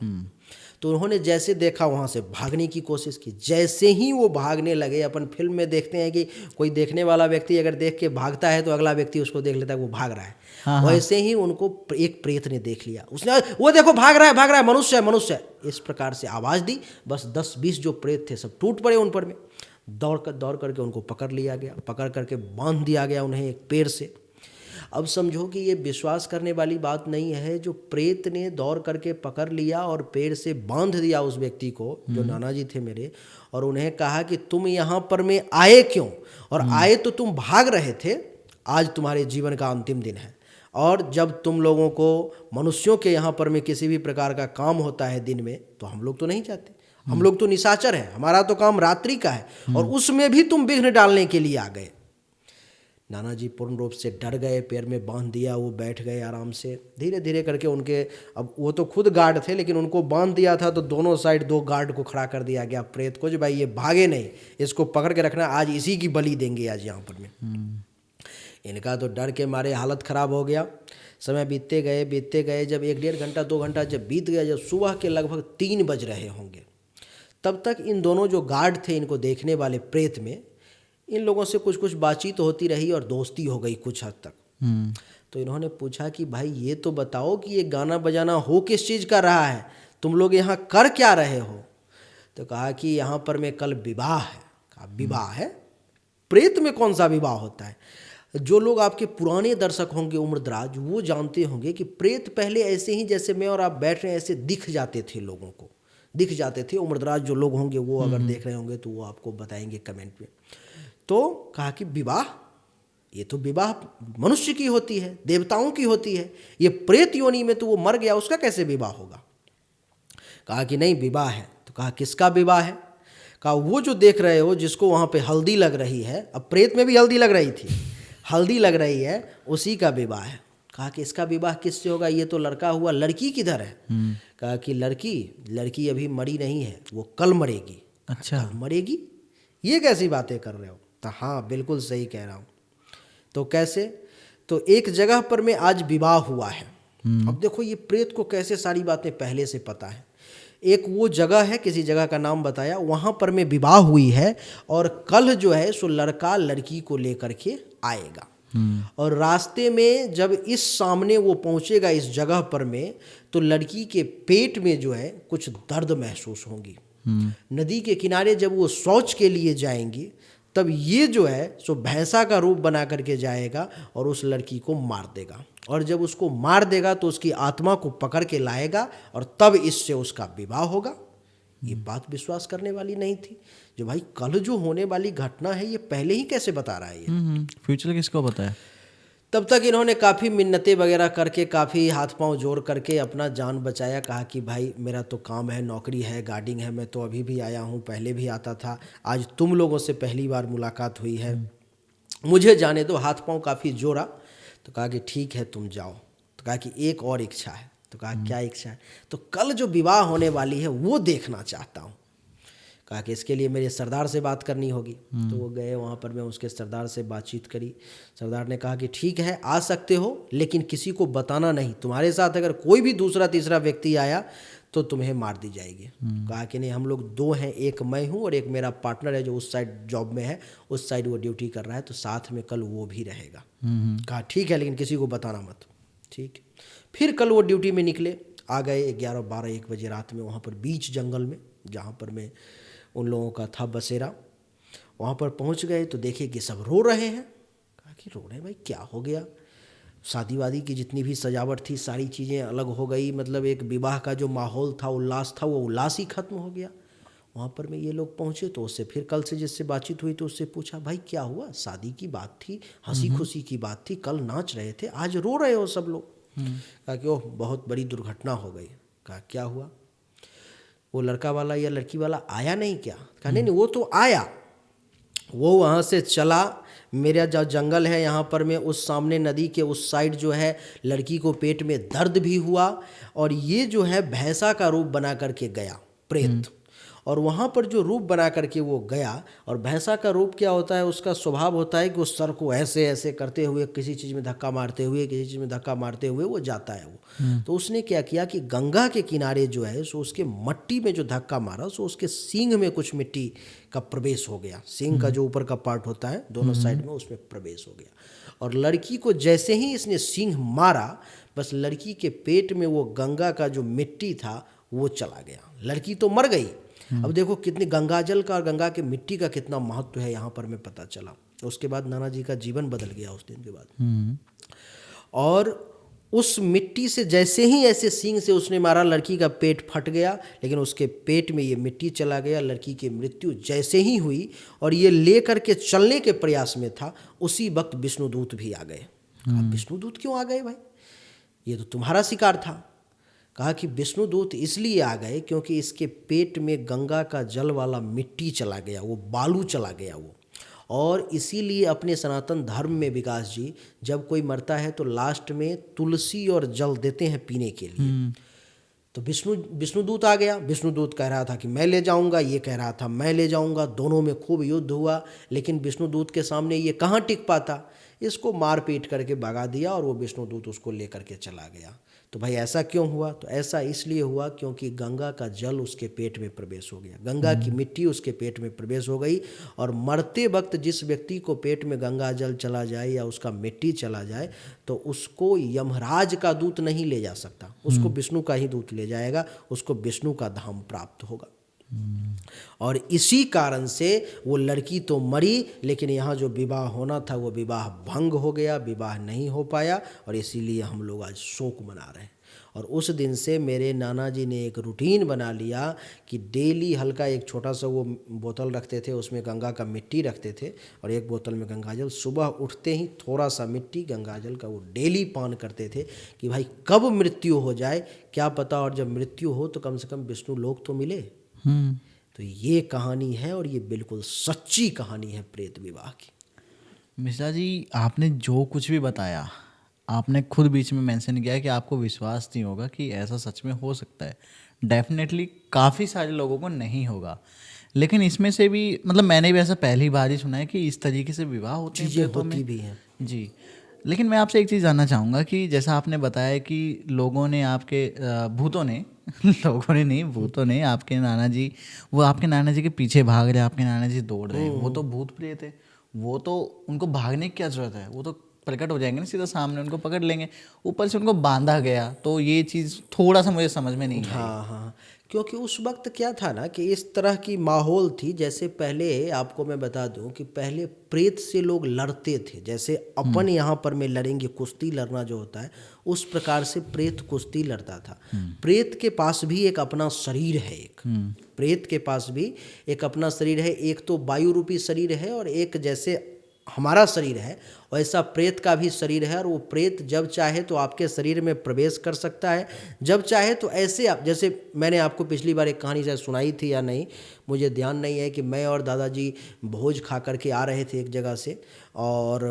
तो उन्होंने जैसे देखा वहाँ से भागने की कोशिश की। जैसे ही वो भागने लगे, अपन फिल्म में देखते हैं कि कोई देखने वाला व्यक्ति अगर देख के भागता है तो अगला व्यक्ति उसको देख लेता है वो भाग रहा है। वैसे ही उनको एक प्रेत ने देख लिया। उसने वो देखो भाग रहा है, मनुष्य है, मनुष्य है, इस प्रकार से आवाज़ दी। बस 10-20 जो प्रेत थे सब टूट पड़े उन पर में। दौड़ करके उनको पकड़ लिया गया, पकड़ करके बांध दिया गया उन्हें एक पेड़ से। अब समझो कि ये विश्वास करने वाली बात नहीं है। जो प्रेत ने दौड़ करके पकड़ लिया और पेड़ से बांध दिया उस व्यक्ति को, जो नाना जी थे मेरे, और उन्हें कहा कि तुम यहाँ पर में आए क्यों, और आए तो तुम भाग रहे थे, आज तुम्हारे जीवन का अंतिम दिन है। और जब तुम लोगों को मनुष्यों के यहाँ पर में किसी भी प्रकार का काम होता है दिन में, तो हम लोग तो नहीं जाते, हम लोग तो निशाचर हैं, हमारा तो काम रात्रि का है, और उसमें भी तुम विघ्न डालने के लिए आ गए। नाना जी पूर्ण रूप से डर गए, पैर में बांध दिया, वो बैठ गए आराम से। धीरे धीरे करके उनके, अब वो तो खुद गार्ड थे, लेकिन उनको बांध दिया था तो दोनों साइड 2 गार्ड को खड़ा कर दिया गया प्रेत को, जो भाई ये भागे नहीं, इसको पकड़ के रखना, आज इसी की बलि देंगे आज यहाँ पर में। इनका तो डर के मारे हालत ख़राब हो गया। समय बीतते गए, जब 1 डेढ़ घंटा 2 घंटा जब बीत गया, जब सुबह के लगभग 3 बज रहे होंगे, तब तक इन दोनों जो गार्ड थे इनको देखने वाले प्रेत में, इन लोगों से कुछ बातचीत होती रही और दोस्ती हो गई कुछ हद तक। तो इन्होंने पूछा कि भाई ये तो बताओ कि ये गाना बजाना हो किस चीज़ का रहा है, तुम लोग यहाँ कर क्या रहे हो? तो कहा कि यहाँ पर में कल विवाह है। कहा विवाह है? प्रेत में कौन सा विवाह होता है? जो लोग आपके पुराने दर्शक होंगे उम्रदराज, वो जानते होंगे कि प्रेत पहले ऐसे ही जैसे मैं और आप बैठ रहे हैं ऐसे दिख जाते थे, लोगों को दिख जाते थे। उम्रदराज जो लोग होंगे वो अगर देख रहे होंगे तो वो आपको बताएंगे कमेंट में। तो कहा कि विवाह, ये तो विवाह मनुष्य की होती है, देवताओं की होती है, ये प्रेत योनि में तो वो मर गया, उसका कैसे विवाह होगा? कहा कि नहीं विवाह है। तो कहा किसका विवाह है? कहा वो जो देख रहे हो जिसको वहाँ पे हल्दी लग रही है, अब प्रेत में भी हल्दी लग रही थी, हल्दी लग रही है, उसी का विवाह है। कहा कि इसका विवाह किससे होगा? ये तो लड़का हुआ, लड़की किधर है? कहा कि लड़की अभी मरी नहीं है, वो कल मरेगी। अच्छा, कल मरेगी? ये कैसी बातें कर रहे हो? तो हाँ बिल्कुल सही कह रहा हूँ। तो कैसे? तो एक जगह पर में आज विवाह हुआ है। अब देखो ये प्रेत को कैसे सारी बातें पहले से पता है। एक वो जगह है, किसी जगह का नाम बताया, वहाँ पर में विवाह हुई है, और कल जो है सो लड़का लड़की को लेकर के आएगा। और रास्ते में जब इस सामने वो पहुँचेगा इस जगह पर में, तो लड़की के पेट में जो है कुछ दर्द महसूस होंगी। नदी के किनारे जब वो शौच के लिए जाएंगी, तब ये जो है सो भैंसा का रूप बना करके जाएगा और उस लड़की को मार देगा। और जब उसको मार देगा तो उसकी आत्मा को पकड़ के लाएगा और तब इससे उसका विवाह होगा। ये बात विश्वास करने वाली नहीं थी। जो भाई कल जो होने वाली घटना है ये पहले ही कैसे बता रहा है ये? फ्यूचर किसको पता है? तब तक इन्होंने काफ़ी मिन्नतें वगैरह करके, काफ़ी हाथ पांव जोड़ करके अपना जान बचाया। कहा कि भाई मेरा तो काम है, नौकरी है, गार्डिंग है, मैं तो अभी भी आया हूँ, पहले भी आता था, आज तुम लोगों से पहली बार मुलाकात हुई है, मुझे जाने दो। हाथ पांव काफ़ी जोड़ा। तो कहा कि ठीक है तुम जाओ। तो कहा कि एक और इच्छा है। तो कहा क्या इच्छा है? तो कल जो विवाह होने वाली है वो देखना चाहता हूँ। कहा कि इसके लिए मेरे सरदार से बात करनी होगी। तो वो गए वहाँ पर, मैं उसके सरदार से बातचीत करी। सरदार ने कहा कि ठीक है आ सकते हो, लेकिन किसी को बताना नहीं, तुम्हारे साथ अगर कोई भी दूसरा तीसरा व्यक्ति आया तो तुम्हें मार दी जाएगी। कहा कि नहीं, हम लोग 2 हैं, एक मैं हूँ और एक मेरा पार्टनर है जो उस साइड जॉब में है, उस साइड वो ड्यूटी कर रहा है, तो साथ में कल वो भी रहेगा। कहा ठीक है, लेकिन किसी को बताना मत। ठीक। फिर कल वो ड्यूटी में निकले, आ गए 11, 12, 1 बजे रात में वहाँ पर बीच जंगल में, जहाँ पर मैं उन लोगों का था बसेरा। वहाँ पर पहुँच गए तो देखे कि सब रो रहे हैं। कहा कि रो रहे हैं भाई, क्या हो गया? शादी वादी की जितनी भी सजावट थी सारी चीज़ें अलग हो गई, मतलब एक विवाह का जो माहौल था, उल्लास था, वो उल्लास ही खत्म हो गया। वहाँ पर में ये लोग पहुँचे तो उससे फिर कल से जिससे बातचीत हुई तो उससे पूछा भाई क्या हुआ? शादी की बात थी, हंसी खुशी की बात थी, कल नाच रहे थे, आज रो रहे हो सब लोग। कहा कि ओह बहुत बड़ी दुर्घटना हो गई। कहा क्या हुआ? वो लड़का वाला या लड़की वाला आया नहीं क्या? कहा नहीं वो तो आया, वो वहाँ से चला। मेरा जो जंगल है यहाँ पर में, उस सामने नदी के उस साइड जो है लड़की को पेट में दर्द भी हुआ, और ये जो है भैंसा का रूप बना करके गया प्रेत। और वहाँ पर जो रूप बना करके वो गया, और भैंसा का रूप क्या होता है, उसका स्वभाव होता है कि उस सर को ऐसे ऐसे करते हुए, किसी चीज़ में धक्का मारते हुए, किसी चीज़ में धक्का मारते हुए वो जाता है वो। तो उसने क्या किया कि गंगा के किनारे जो है सो उसके मट्टी में जो धक्का मारा, सो उसके सींग में कुछ मिट्टी का प्रवेश हो गया। सींग का जो ऊपर का पार्ट होता है दोनों साइड में, उसमें प्रवेश हो गया। और लड़की को जैसे ही इसने सींग मारा, बस लड़की के पेट में वो गंगा का जो मिट्टी था वो चला गया। लड़की तो मर गई। अब देखो कितनी गंगाजल का और गंगा के मिट्टी का कितना महत्व है यहाँ पर में पता चला। उसके बाद नाना जी का जीवन बदल गया उस दिन के बाद। और उस मिट्टी से जैसे ही ऐसे सींग से उसने मारा, लड़की का पेट फट गया, लेकिन उसके पेट में ये मिट्टी चला गया। लड़की की मृत्यु जैसे ही हुई और ये ले करके चलने के प्रयास में था, उसी वक्त विष्णुदूत भी आ गए। कहा विष्णुदूत क्यों आ गए भाई, ये तो तुम्हारा शिकार था। कहा कि विष्णुदूत इसलिए आ गए क्योंकि इसके पेट में गंगा का जल वाला मिट्टी चला गया, वो बालू चला गया वो, और इसीलिए अपने सनातन धर्म में विकास जी जब कोई मरता है तो लास्ट में तुलसी और जल देते हैं पीने के लिए। तो विष्णुदूत आ गया। विष्णुदूत कह रहा था कि मैं ले जाऊंगा, ये कह रहा था मैं ले जाऊंगा। दोनों में खूब युद्ध हुआ, लेकिन विष्णुदूत के सामने ये कहाँ टिक पाता, इसको मार पीट करके भगा दिया और वो विष्णुदूत उसको लेकर के चला गया। तो भाई ऐसा क्यों हुआ, तो ऐसा इसलिए हुआ क्योंकि गंगा का जल उसके पेट में प्रवेश हो गया, गंगा की मिट्टी उसके पेट में प्रवेश हो गई। और मरते वक्त जिस व्यक्ति को पेट में गंगा जल चला जाए या उसका मिट्टी चला जाए तो उसको यमराज का दूत नहीं ले जा सकता, उसको विष्णु का ही दूत ले जाएगा, उसको विष्णु का धाम प्राप्त होगा। और इसी कारण से वो लड़की तो मरी, लेकिन यहाँ जो विवाह होना था वो विवाह भंग हो गया, विवाह नहीं हो पाया, और इसीलिए हम लोग आज शोक मना रहे हैं। और उस दिन से मेरे नाना जी ने एक रूटीन बना लिया कि डेली हल्का एक छोटा सा वो बोतल रखते थे, उसमें गंगा का मिट्टी रखते थे और एक बोतल में गंगाजल, सुबह उठते ही थोड़ा सा मिट्टी गंगाजल का वो डेली पान करते थे कि भाई कब मृत्यु हो जाए क्या पता, और जब मृत्यु हो तो कम से कम विष्णु लोक तो मिले। तो ये कहानी है और ये बिल्कुल सच्ची कहानी है प्रेत विवाह की। मिश्रा जी, आपने जो कुछ भी बताया, आपने खुद बीच में मेंशन किया कि आपको विश्वास नहीं होगा कि ऐसा सच में हो सकता है। डेफिनेटली काफ़ी सारे लोगों को नहीं होगा, लेकिन इसमें से भी मतलब मैंने भी ऐसा पहली बार ही सुना है कि इस तरीके से विवाह होते हैं, चीज़ें होती भी हैं जी। लेकिन मैं आपसे एक चीज़ जानना चाहूँगा कि जैसा आपने बताया कि लोगों ने आपके भूतों ने लोगों ने नहीं, भूतों ने आपके नाना जी, वो आपके नाना जी के पीछे भाग रहे, आपके नाना जी दौड़ रहे हैं, वो तो भूत प्रेत है, वो तो उनको भागने की क्या जरूरत है, वो तो प्रकट हो जाएंगे ना सीधा सामने, उनको पकड़ लेंगे। ऊपर से उनको बांधा गया, तो ये चीज़ थोड़ा सा मुझे समझ में नहीं आई। हाँ, क्योंकि उस वक्त क्या था ना कि इस तरह की माहौल थी। जैसे पहले आपको मैं बता दूं कि पहले प्रेत से लोग लड़ते थे, जैसे अपन यहाँ पर में लड़ेंगे, कुश्ती लड़ना जो होता है उस प्रकार से प्रेत कुश्ती लड़ता था। प्रेत के पास भी एक अपना शरीर है, एक प्रेत के पास भी एक अपना शरीर है, एक तो वायु रूपी शरीर है और एक जैसे हमारा शरीर है वैसा प्रेत का भी शरीर है। और वो प्रेत जब चाहे तो आपके शरीर में प्रवेश कर सकता है, जब चाहे तो ऐसे आप, जैसे मैंने आपको पिछली बार एक कहानी शायद सुनाई थी या नहीं मुझे ध्यान नहीं है, कि मैं और दादाजी भोज खा करके आ रहे थे एक जगह से, और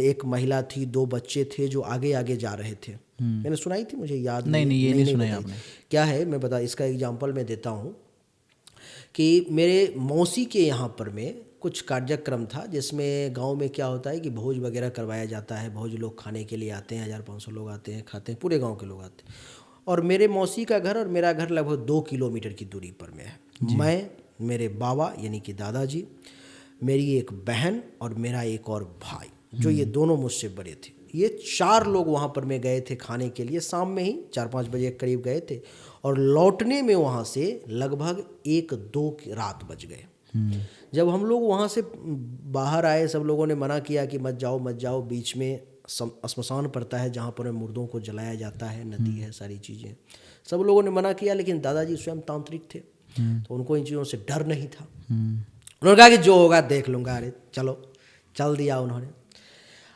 एक महिला थी, 2 बच्चे थे जो आगे आगे जा रहे थे। मैंने सुनाई थी, मुझे याद नहीं सुनाई आपने। क्या है मैं बता, इसका एग्जाम्पल मैं देता हूँ कि मेरे मौसी के यहाँ पर में कुछ कार्यक्रम था, जिसमें गांव में क्या होता है कि भोज वगैरह करवाया जाता है। भोज लोग खाने के लिए आते हैं, 1500 लोग आते हैं, खाते हैं, पूरे गांव के लोग आते हैं। और मेरे मौसी का घर और मेरा घर लगभग 2 किलोमीटर की दूरी पर में है। मैं, मेरे बाबा यानी कि दादाजी, मेरी एक बहन और मेरा एक और भाई, जो ये दोनों मुझसे बड़े थे, ये 4 लोग वहाँ पर में गए थे खाने के लिए। शाम में ही 4-5 बजे के करीब गए थे और लौटने में वहाँ से लगभग 1-2 रात बज गए। जब हम लोग वहाँ से बाहर आए, सब लोगों ने मना किया कि मत जाओ, बीच में श्मशान पड़ता है जहाँ पर मुर्दों को जलाया जाता है, नदी है, सारी चीज़ें, सब लोगों ने मना किया। लेकिन दादाजी स्वयं तांत्रिक थे तो उनको इन चीज़ों से डर नहीं था। उन्होंने कहा कि जो होगा देख लूँगा। अरे चलो, चल दिया उन्होंने।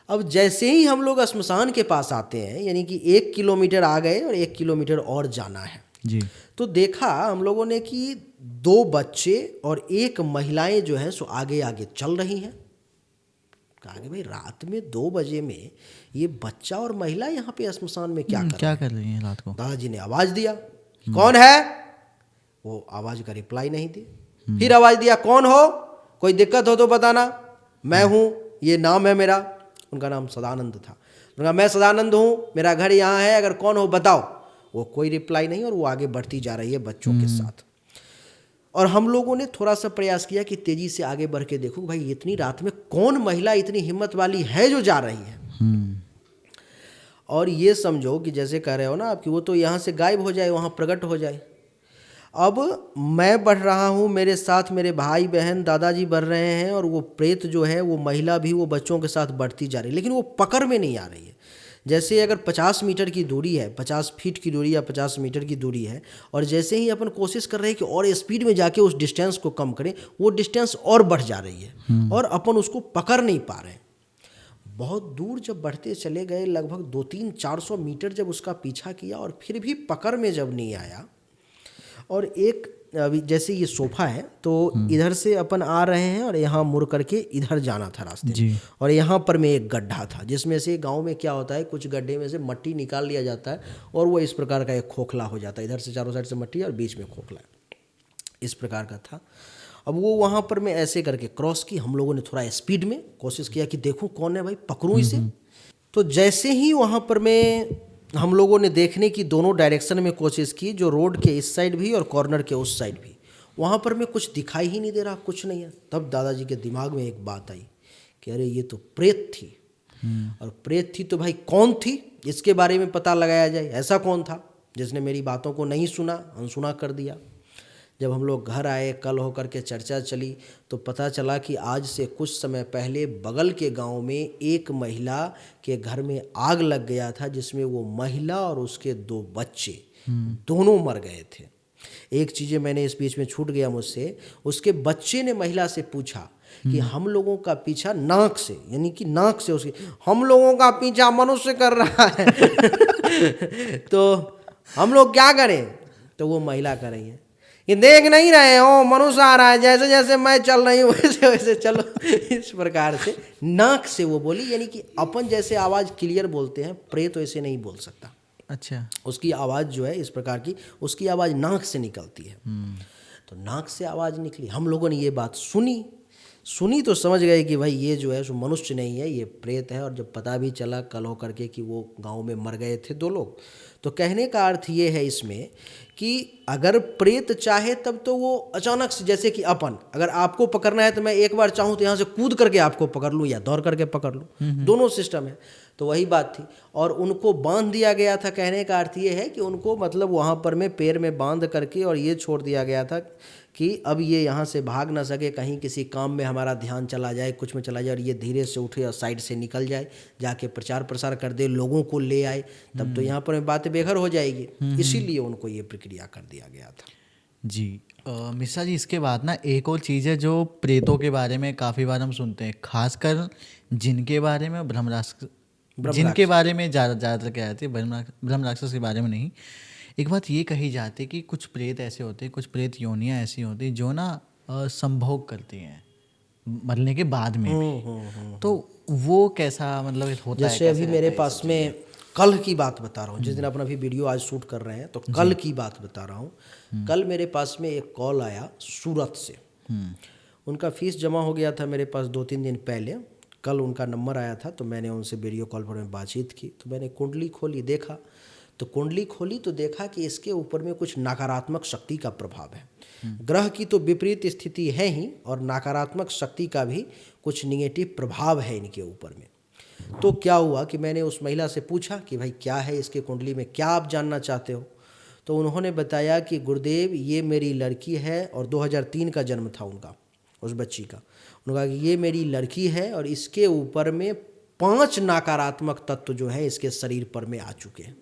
अब जैसे ही हम लोग श्मशान के पास आते हैं, यानी कि 1 किलोमीटर आ गए और 1 किलोमीटर और जाना है जी, तो देखा हम लोगों ने कि 2 बच्चे और 1 महिलाएं जो हैं सो आगे आगे चल रही हैं। कहा कि भाई रात में 2 बजे में ये बच्चा और महिला यहाँ पे श्मशान में क्या कर रही हैं रात को। दादाजी ने आवाज़ दिया, कौन है? वो आवाज़ का रिप्लाई नहीं दी। फिर आवाज़ दिया, कौन हो, कोई दिक्कत हो तो बताना, मैं हूँ, ये नाम है मेरा। उनका नाम सदानंद था। उन्होंने कहा मैं सदानंद हूँ, मेरा घर यहाँ है, अगर कौन हो बताओ। वो कोई रिप्लाई नहीं और वो आगे बढ़ती जा रही है बच्चों के साथ। और हम लोगों ने थोड़ा सा प्रयास किया कि तेजी से आगे बढ़ के देखूं भाई इतनी रात में कौन महिला इतनी हिम्मत वाली है जो जा रही है। और ये समझो कि जैसे कह रहे हो ना आप कि वो तो यहाँ से गायब हो जाए, वहाँ प्रकट हो जाए। अब मैं बढ़ रहा हूँ, मेरे साथ मेरे भाई बहन दादाजी बढ़ रहे हैं, और वो प्रेत जो है वो महिला भी वो बच्चों के साथ बढ़ती जा रही है, लेकिन वो पकड़ में नहीं आ रही है। जैसे अगर 50 मीटर की दूरी है, 50 फीट की दूरी या 50 मीटर की दूरी है, और जैसे ही अपन कोशिश कर रहे हैं कि और स्पीड में जाके उस डिस्टेंस को कम करें, वो डिस्टेंस और बढ़ जा रही है और अपन उसको पकड़ नहीं पा रहे हैं। बहुत दूर जब बढ़ते चले गए, लगभग 200-400 मीटर जब उसका पीछा किया और फिर भी पकड़ में जब नहीं आया, और एक अभी जैसे ये सोफा है तो इधर से अपन आ रहे हैं और यहाँ मुड़ करके इधर जाना था रास्ते में, और यहाँ पर में एक गड्ढा था जिसमें से गांव में क्या होता है, कुछ गड्ढे में से मट्टी निकाल लिया जाता है और वो इस प्रकार का एक खोखला हो जाता है, इधर से चारों साइड से मट्टी और बीच में खोखला, इस प्रकार का था। अब वो वहाँ पर मैं ऐसे करके क्रॉस की, हम लोगों ने थोड़ा स्पीड में कोशिश किया कि देखूं कौन है भाई, पकड़ूं इसे। तो जैसे ही वहाँ पर मैं, हम लोगों ने देखने की दोनों डायरेक्शन में कोशिश की, जो रोड के इस साइड भी और कॉर्नर के उस साइड भी, वहाँ पर मैं कुछ दिखाई ही नहीं दे रहा, कुछ नहीं है। तब दादाजी के दिमाग में एक बात आई कि अरे ये तो प्रेत थी, और प्रेत थी तो भाई कौन थी, इसके बारे में पता लगाया जाए। ऐसा कौन था जिसने मेरी बातों को नहीं सुना, अनसुना कर दिया। जब हम लोग घर आए, कल होकर के चर्चा चली, तो पता चला कि आज से कुछ समय पहले बगल के गांव में एक महिला के घर में आग लग गया था, जिसमें वो महिला और उसके 2 बच्चे दोनों मर गए थे। एक चीज़ें मैंने इस बीच में छूट गया मुझसे, उसके बच्चे ने महिला से पूछा कि हम लोगों का पीछा नाक से, यानी कि नाक से उसके, हम लोगों का पीछा मनुष्य कर रहा है तो हम लोग क्या करें। तो वो महिला कर रही है, ये देख नहीं रहे हो मनुष्य आ रहा है, जैसे जैसे मैं चल रही हूँ वैसे वैसे चलो, इस प्रकार से नाक से वो बोली। यानी कि अपन जैसे आवाज़ क्लियर बोलते हैं, प्रेत वैसे नहीं बोल सकता। अच्छा, उसकी आवाज़ जो है इस प्रकार की, उसकी आवाज़ नाक से निकलती है। तो नाक से आवाज़ निकली, हम लोगों ने ये बात सुनी तो समझ गए कि भाई ये जो है सो मनुष्य नहीं है, ये प्रेत है। और जब पता भी चला कल हो करके कि वो गांव में मर गए थे 2 लोग, तो कहने का अर्थ ये है इसमें कि अगर प्रेत चाहे तब तो वो अचानक से, जैसे कि अपन, अगर आपको पकड़ना है तो मैं एक बार चाहूँ तो यहाँ से कूद करके आपको पकड़ लूँ या दौड़ करके पकड़ लूँ, दोनों सिस्टम है। तो वही बात थी, और उनको बांध दिया गया था। कहने का अर्थ ये है कि उनको मतलब वहाँ पर में पैर में बांध करके और ये छोड़ दिया गया था कि अब ये यहाँ से भाग ना सके, कहीं किसी काम में हमारा ध्यान चला जाए, कुछ में चला जाए, और ये धीरे से उठे और साइड से निकल जाए, जाके प्रचार प्रसार कर दे, लोगों को ले आए, तब तो यहाँ पर बातें बेघर हो जाएगी। इसीलिए उनको ये प्रक्रिया कर दिया गया था। जी। मिश्रा जी, इसके बाद ना एक और चीज़ है जो प्रेतों के बारे में काफ़ी बार हम सुनते हैं, खासकर जिनके बारे में जिनके बारे में ज़्यादातर क्या जाती है, ब्रह्म राक्षस के बारे में नहीं। एक बात ये कही जाती है कि कुछ प्रेत ऐसे होते हैं, कुछ प्रेत योनियाँ ऐसी होती हैं जो ना संभोग करती हैं मरने के बाद में भी। तो वो कैसा मतलब होता है? जैसे अभी मेरे पास में कल की बात बता रहा हूँ, जिस दिन अपन अभी वीडियो आज शूट कर रहे हैं, तो कल की बात बता रहा हूँ। कल मेरे पास में एक कॉल आया सूरत से। उनका फीस जमा हो गया था मेरे पास 2-3 दिन पहले। कल उनका नंबर आया था, तो मैंने उनसे वीडियो कॉल पर में बातचीत की। तो मैंने कुंडली खोली, देखा तो कुंडली खोली तो देखा कि इसके ऊपर में कुछ नकारात्मक शक्ति का प्रभाव है। ग्रह की तो विपरीत स्थिति है ही, और नकारात्मक शक्ति का भी कुछ निगेटिव प्रभाव है इनके ऊपर में। तो क्या हुआ कि मैंने उस महिला से पूछा कि भाई क्या है इसके कुंडली में, क्या आप जानना चाहते हो। तो उन्होंने बताया कि गुरुदेव ये मेरी लड़की है, और 2003 का जन्म था उनका, उस बच्ची का। उन्होंने कहा कि ये मेरी लड़की है और इसके ऊपर में 5 नकारात्मक तत्व जो है इसके शरीर पर में आ चुके हैं।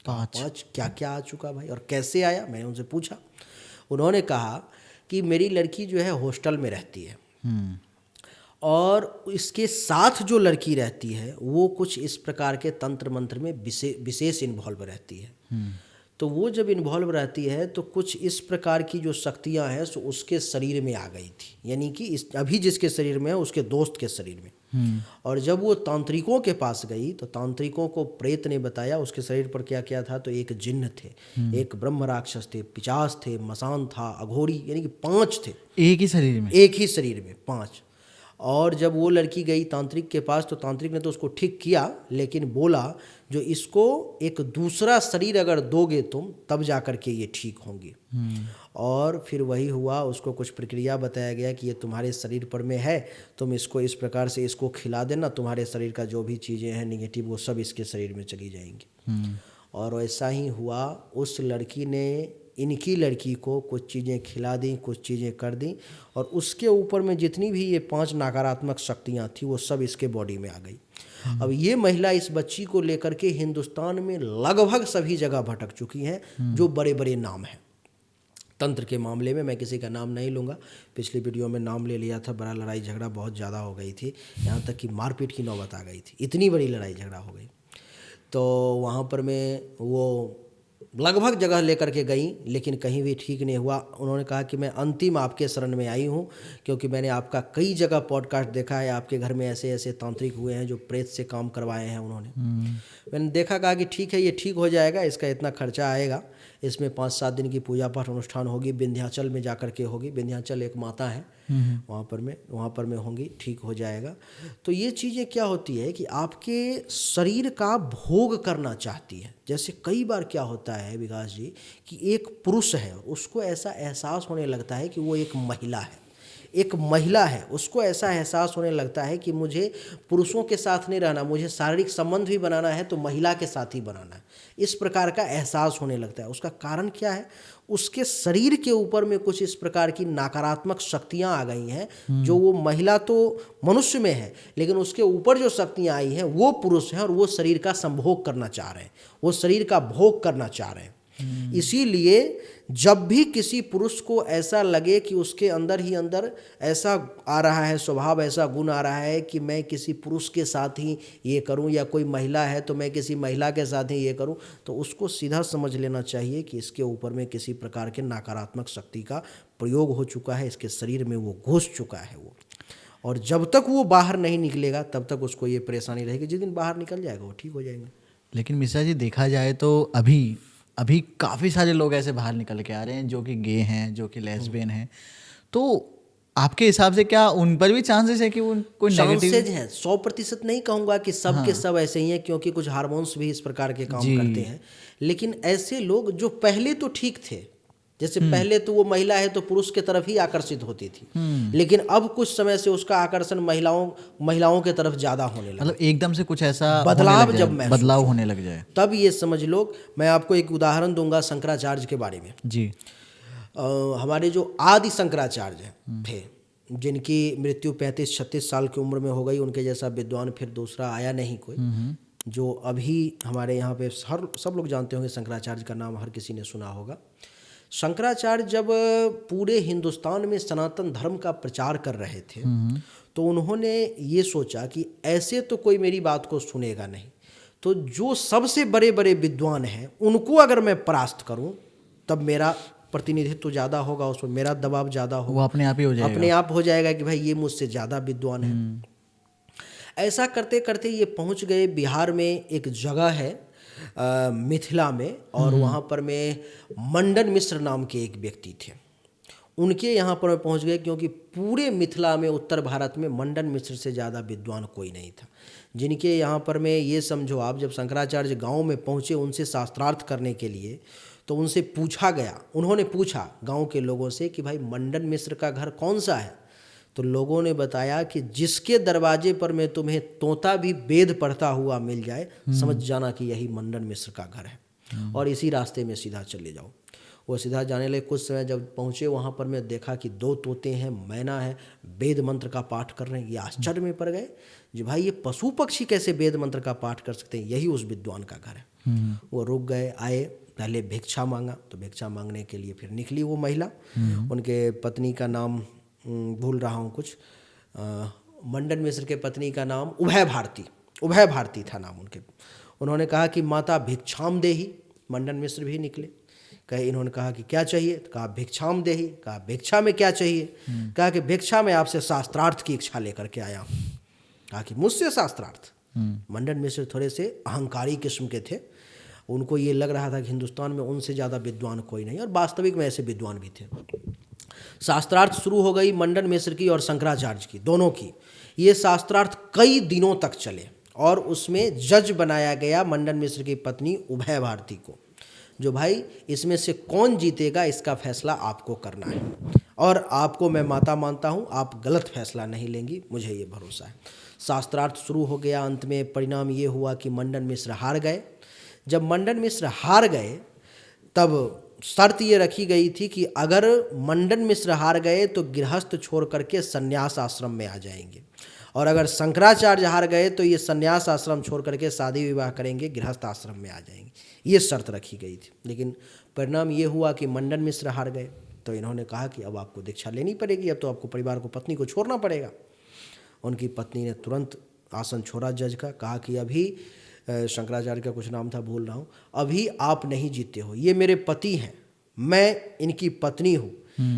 5 क्या क्या आ चुका भाई, और कैसे आया, मैंने उनसे पूछा। उन्होंने कहा कि मेरी लड़की जो है हॉस्टल में रहती है, और इसके साथ जो लड़की रहती है वो कुछ इस प्रकार के तंत्र मंत्र में विशेष इन्वॉल्व रहती है। तो वो जब इन्वॉल्व रहती है तो कुछ इस प्रकार की जो शक्तियां हैं सो उसके शरीर में आ गई थी, यानी कि इस अभी जिसके शरीर में है उसके दोस्त के शरीर में। और जब वो तांत्रिकों के पास गई तो तांत्रिकों को प्रेत ने बताया उसके शरीर पर क्या क्या था। तो एक जिन्न थे, एक ब्रह्म राक्षस थे, पिशाच थे, मसान था, अघोरी, यानी कि 5 थे एक ही शरीर में 5। और जब वो लड़की गई तांत्रिक के पास तो तांत्रिक ने तो उसको ठीक किया, लेकिन बोला जो इसको एक दूसरा शरीर अगर दोगे तुम तब जा कर के ये ठीक होंगी। और फिर वही हुआ, उसको कुछ प्रक्रिया बताया गया कि ये तुम्हारे शरीर पर में है, तुम इसको इस प्रकार से इसको खिला देना, तुम्हारे शरीर का जो भी चीज़ें हैं निगेटिव वो सब इसके शरीर में चली जाएंगी। और वैसा ही हुआ, उस लड़की ने इनकी लड़की को कुछ चीज़ें खिला दी, कुछ चीज़ें कर दी, और उसके ऊपर में जितनी भी ये 5 नकारात्मक शक्तियाँ थी वो सब इसके बॉडी में आ गई। अब ये महिला इस बच्ची को लेकर के हिंदुस्तान में लगभग सभी जगह भटक चुकी हैं जो बड़े बड़े नाम हैं। तंत्र के मामले में। मैं किसी का नाम नहीं लूँगा, पिछली वीडियो में नाम ले लिया था, बड़ा लड़ाई झगड़ा बहुत ज़्यादा हो गई थी, यहाँ तक कि मारपीट की नौबत आ गई थी, इतनी बड़ी लड़ाई झगड़ा हो गई। तो वहाँ पर मैं वो लगभग जगह लेकर के गई, लेकिन कहीं भी ठीक नहीं हुआ। उन्होंने कहा कि मैं अंतिम आपके शरण में आई हूँ, क्योंकि मैंने आपका कई जगह पॉडकास्ट देखा है, आपके घर में ऐसे ऐसे तांत्रिक हुए हैं जो प्रेत से काम करवाए हैं उन्होंने। मैंने देखा, कहा कि ठीक है, ये ठीक हो जाएगा, इसका इतना खर्चा आएगा, इसमें 5-7 दिन की पूजा पाठ अनुष्ठान होगी, विंध्याचल में जा कर के होगी, विंध्याचल एक माता है, वहाँ पर मैं होंगी, ठीक हो जाएगा। तो ये चीज़ें क्या होती है कि आपके शरीर का भोग करना चाहती है। जैसे कई बार क्या होता है विकास जी कि एक पुरुष है, उसको ऐसा एहसास होने लगता है कि वो एक महिला है, एक महिला है, उसको ऐसा एहसास होने लगता है कि मुझे पुरुषों के साथ नहीं रहना, मुझे शारीरिक संबंध भी बनाना है तो महिला के साथ ही बनाना है, इस प्रकार का एहसास होने लगता है। उसका कारण क्या है? उसके शरीर के ऊपर में कुछ इस प्रकार की नकारात्मक शक्तियां आ गई हैं, जो वो महिला तो मनुष्य में है, लेकिन उसके ऊपर जो शक्तियां आई हैं वो पुरुष हैं, और वो शरीर का संभोग करना चाह रहे हैं, वो शरीर का भोग करना चाह रहे हैं। इसीलिए जब भी किसी पुरुष को ऐसा लगे कि उसके अंदर ही अंदर ऐसा आ रहा है स्वभाव, ऐसा गुण आ रहा है कि मैं किसी पुरुष के साथ ही ये करूं, या कोई महिला है तो मैं किसी महिला के साथ ही ये करूं, तो उसको सीधा समझ लेना चाहिए कि इसके ऊपर में किसी प्रकार के नकारात्मक शक्ति का प्रयोग हो चुका है, इसके शरीर में वो घुस चुका है वो। और जब तक वो बाहर नहीं निकलेगा तब तक उसको ये परेशानी रहेगी। जिस दिन बाहर निकल जाएगा वो ठीक हो जाएंगे। लेकिन मिश्रा जी, देखा जाए तो अभी काफ़ी सारे लोग ऐसे बाहर निकल के आ रहे हैं जो कि गे हैं, जो कि लेस्बियन हैं, तो आपके हिसाब से क्या उन पर भी चांसेस है कि वो कोई नेगेटिव? चांसेज हैं, 100% नहीं कहूँगा कि सब के सब ऐसे ही हैं, क्योंकि कुछ हार्मोन्स भी इस प्रकार के काम करते हैं। लेकिन ऐसे लोग जो पहले तो ठीक थे, जैसे पहले तो वो महिला है तो पुरुष के तरफ ही आकर्षित होती थी, लेकिन अब कुछ समय से उसका आकर्षण महिलाओं के तरफ ज्यादा होने लगा। मतलब एकदम से कुछ ऐसा बदलाव होने लग जाए, तब ये समझ लो। मैं आपको एक उदाहरण दूंगा शंकराचार्य के बारे में जी। हमारे जो आदि शंकराचार्य थे, जिनकी मृत्यु 35-36 साल की उम्र में हो गई, उनके जैसा विद्वान फिर दूसरा आया नहीं कोई। जो अभी हमारे यहाँ पे सब लोग जानते होंगे, शंकराचार्य का नाम हर किसी ने सुना होगा। शंकराचार्य जब पूरे हिंदुस्तान में सनातन धर्म का प्रचार कर रहे थे, तो उन्होंने ये सोचा कि ऐसे तो कोई मेरी बात को सुनेगा नहीं, तो जो सबसे बड़े बड़े विद्वान हैं उनको अगर मैं परास्त करूं तब मेरा प्रतिनिधित्व ज़्यादा होगा, उसमें मेरा दबाव ज़्यादा होगा, वो अपने आप ही हो जाएगा, अपने आप हो जाएगा कि भाई ये मुझसे ज़्यादा विद्वान है। ऐसा करते करते ये पहुंच गए बिहार में, एक जगह है मिथिला में, और वहाँ पर में मंडन मिश्र नाम के एक व्यक्ति थे। उनके यहाँ पर मैं पहुँच गए, क्योंकि पूरे मिथिला में, उत्तर भारत में मंडन मिश्र से ज़्यादा विद्वान कोई नहीं था। जिनके यहाँ पर में ये समझो आप, जब शंकराचार्य गांव में पहुँचे उनसे शास्त्रार्थ करने के लिए, तो उनसे पूछा गया, उन्होंने पूछा गांव के लोगों से कि भाई मंडन मिश्र का घर कौन सा है? तो लोगों ने बताया कि जिसके दरवाजे पर में तुम्हें तोता भी वेद पढ़ता हुआ मिल जाए, समझ जाना कि यही मंडन मिश्र का घर है, और इसी रास्ते में सीधा चले जाओ। वो सीधा जाने लगे। कुछ समय जब पहुँचे वहाँ पर मैं देखा कि 2 तोते हैं, मैना है, वेद मंत्र का पाठ कर रहे हैं। ये आश्चर्य में पड़ गए जी, भाई ये पशु पक्षी कैसे वेद मंत्र का पाठ कर सकते हैं? यही उस विद्वान का घर है। वो रुक गए, आए, पहले भिक्षा मांगा, तो भिक्षा मांगने के लिए फिर निकली वो महिला। उनके पत्नी का नाम भूल रहा हूँ कुछ, मंडन मिश्र के पत्नी का नाम उभय भारती था नाम उनके। उन्होंने कहा कि माता भिक्षाम देही। मंडन मिश्र भी निकले, कहे, इन्होंने कहा कि क्या चाहिए? तो कहा भिक्षाम देही। कहा भिक्षा में क्या चाहिए? कहा कि भिक्षा में आपसे शास्त्रार्थ की इच्छा लेकर के आया हूँ। कहा कि मुझसे शास्त्रार्थ? मंडन मिश्र थोड़े से अहंकारी किस्म के थे, उनको ये लग रहा था कि हिंदुस्तान में उनसे ज़्यादा विद्वान कोई नहीं, और वास्तविक में ऐसे विद्वान भी थे। शास्त्रार्थ शुरू हो गई मंडन मिश्र की और शंकराचार्य की, दोनों की। ये शास्त्रार्थ कई दिनों तक चले, और उसमें जज बनाया गया मंडन मिश्र की पत्नी उभय भारती को, जो भाई इसमें से कौन जीतेगा इसका फैसला आपको करना है, और आपको मैं माता मानता हूँ, आप गलत फैसला नहीं लेंगी, मुझे ये भरोसा है। शास्त्रार्थ शुरू हो गया। अंत में परिणाम ये हुआ कि मंडन मिश्र हार गए। जब मंडन मिश्र हार गए तब शर्त ये रखी गई थी कि अगर मंडन मिश्र हार गए तो गृहस्थ छोड़ करके संन्यास आश्रम में आ जाएंगे, और अगर शंकराचार्य हार गए तो ये संन्यास आश्रम छोड़ करके शादी विवाह करेंगे, गृहस्थ आश्रम में आ जाएंगे। ये शर्त रखी गई थी। लेकिन परिणाम ये हुआ कि मंडन मिश्र हार गए। तो इन्होंने कहा कि अब आपको दीक्षा लेनी पड़ेगी, अब तो आपको परिवार को, पत्नी को छोड़ना पड़ेगा। उनकी पत्नी ने तुरंत आसन छोड़ा जज का, कहा कि अभी शंकराचार्य का कुछ नाम था, भूल रहा हूँ, अभी आप नहीं जीते हो, ये मेरे पति हैं, मैं इनकी पत्नी हूँ,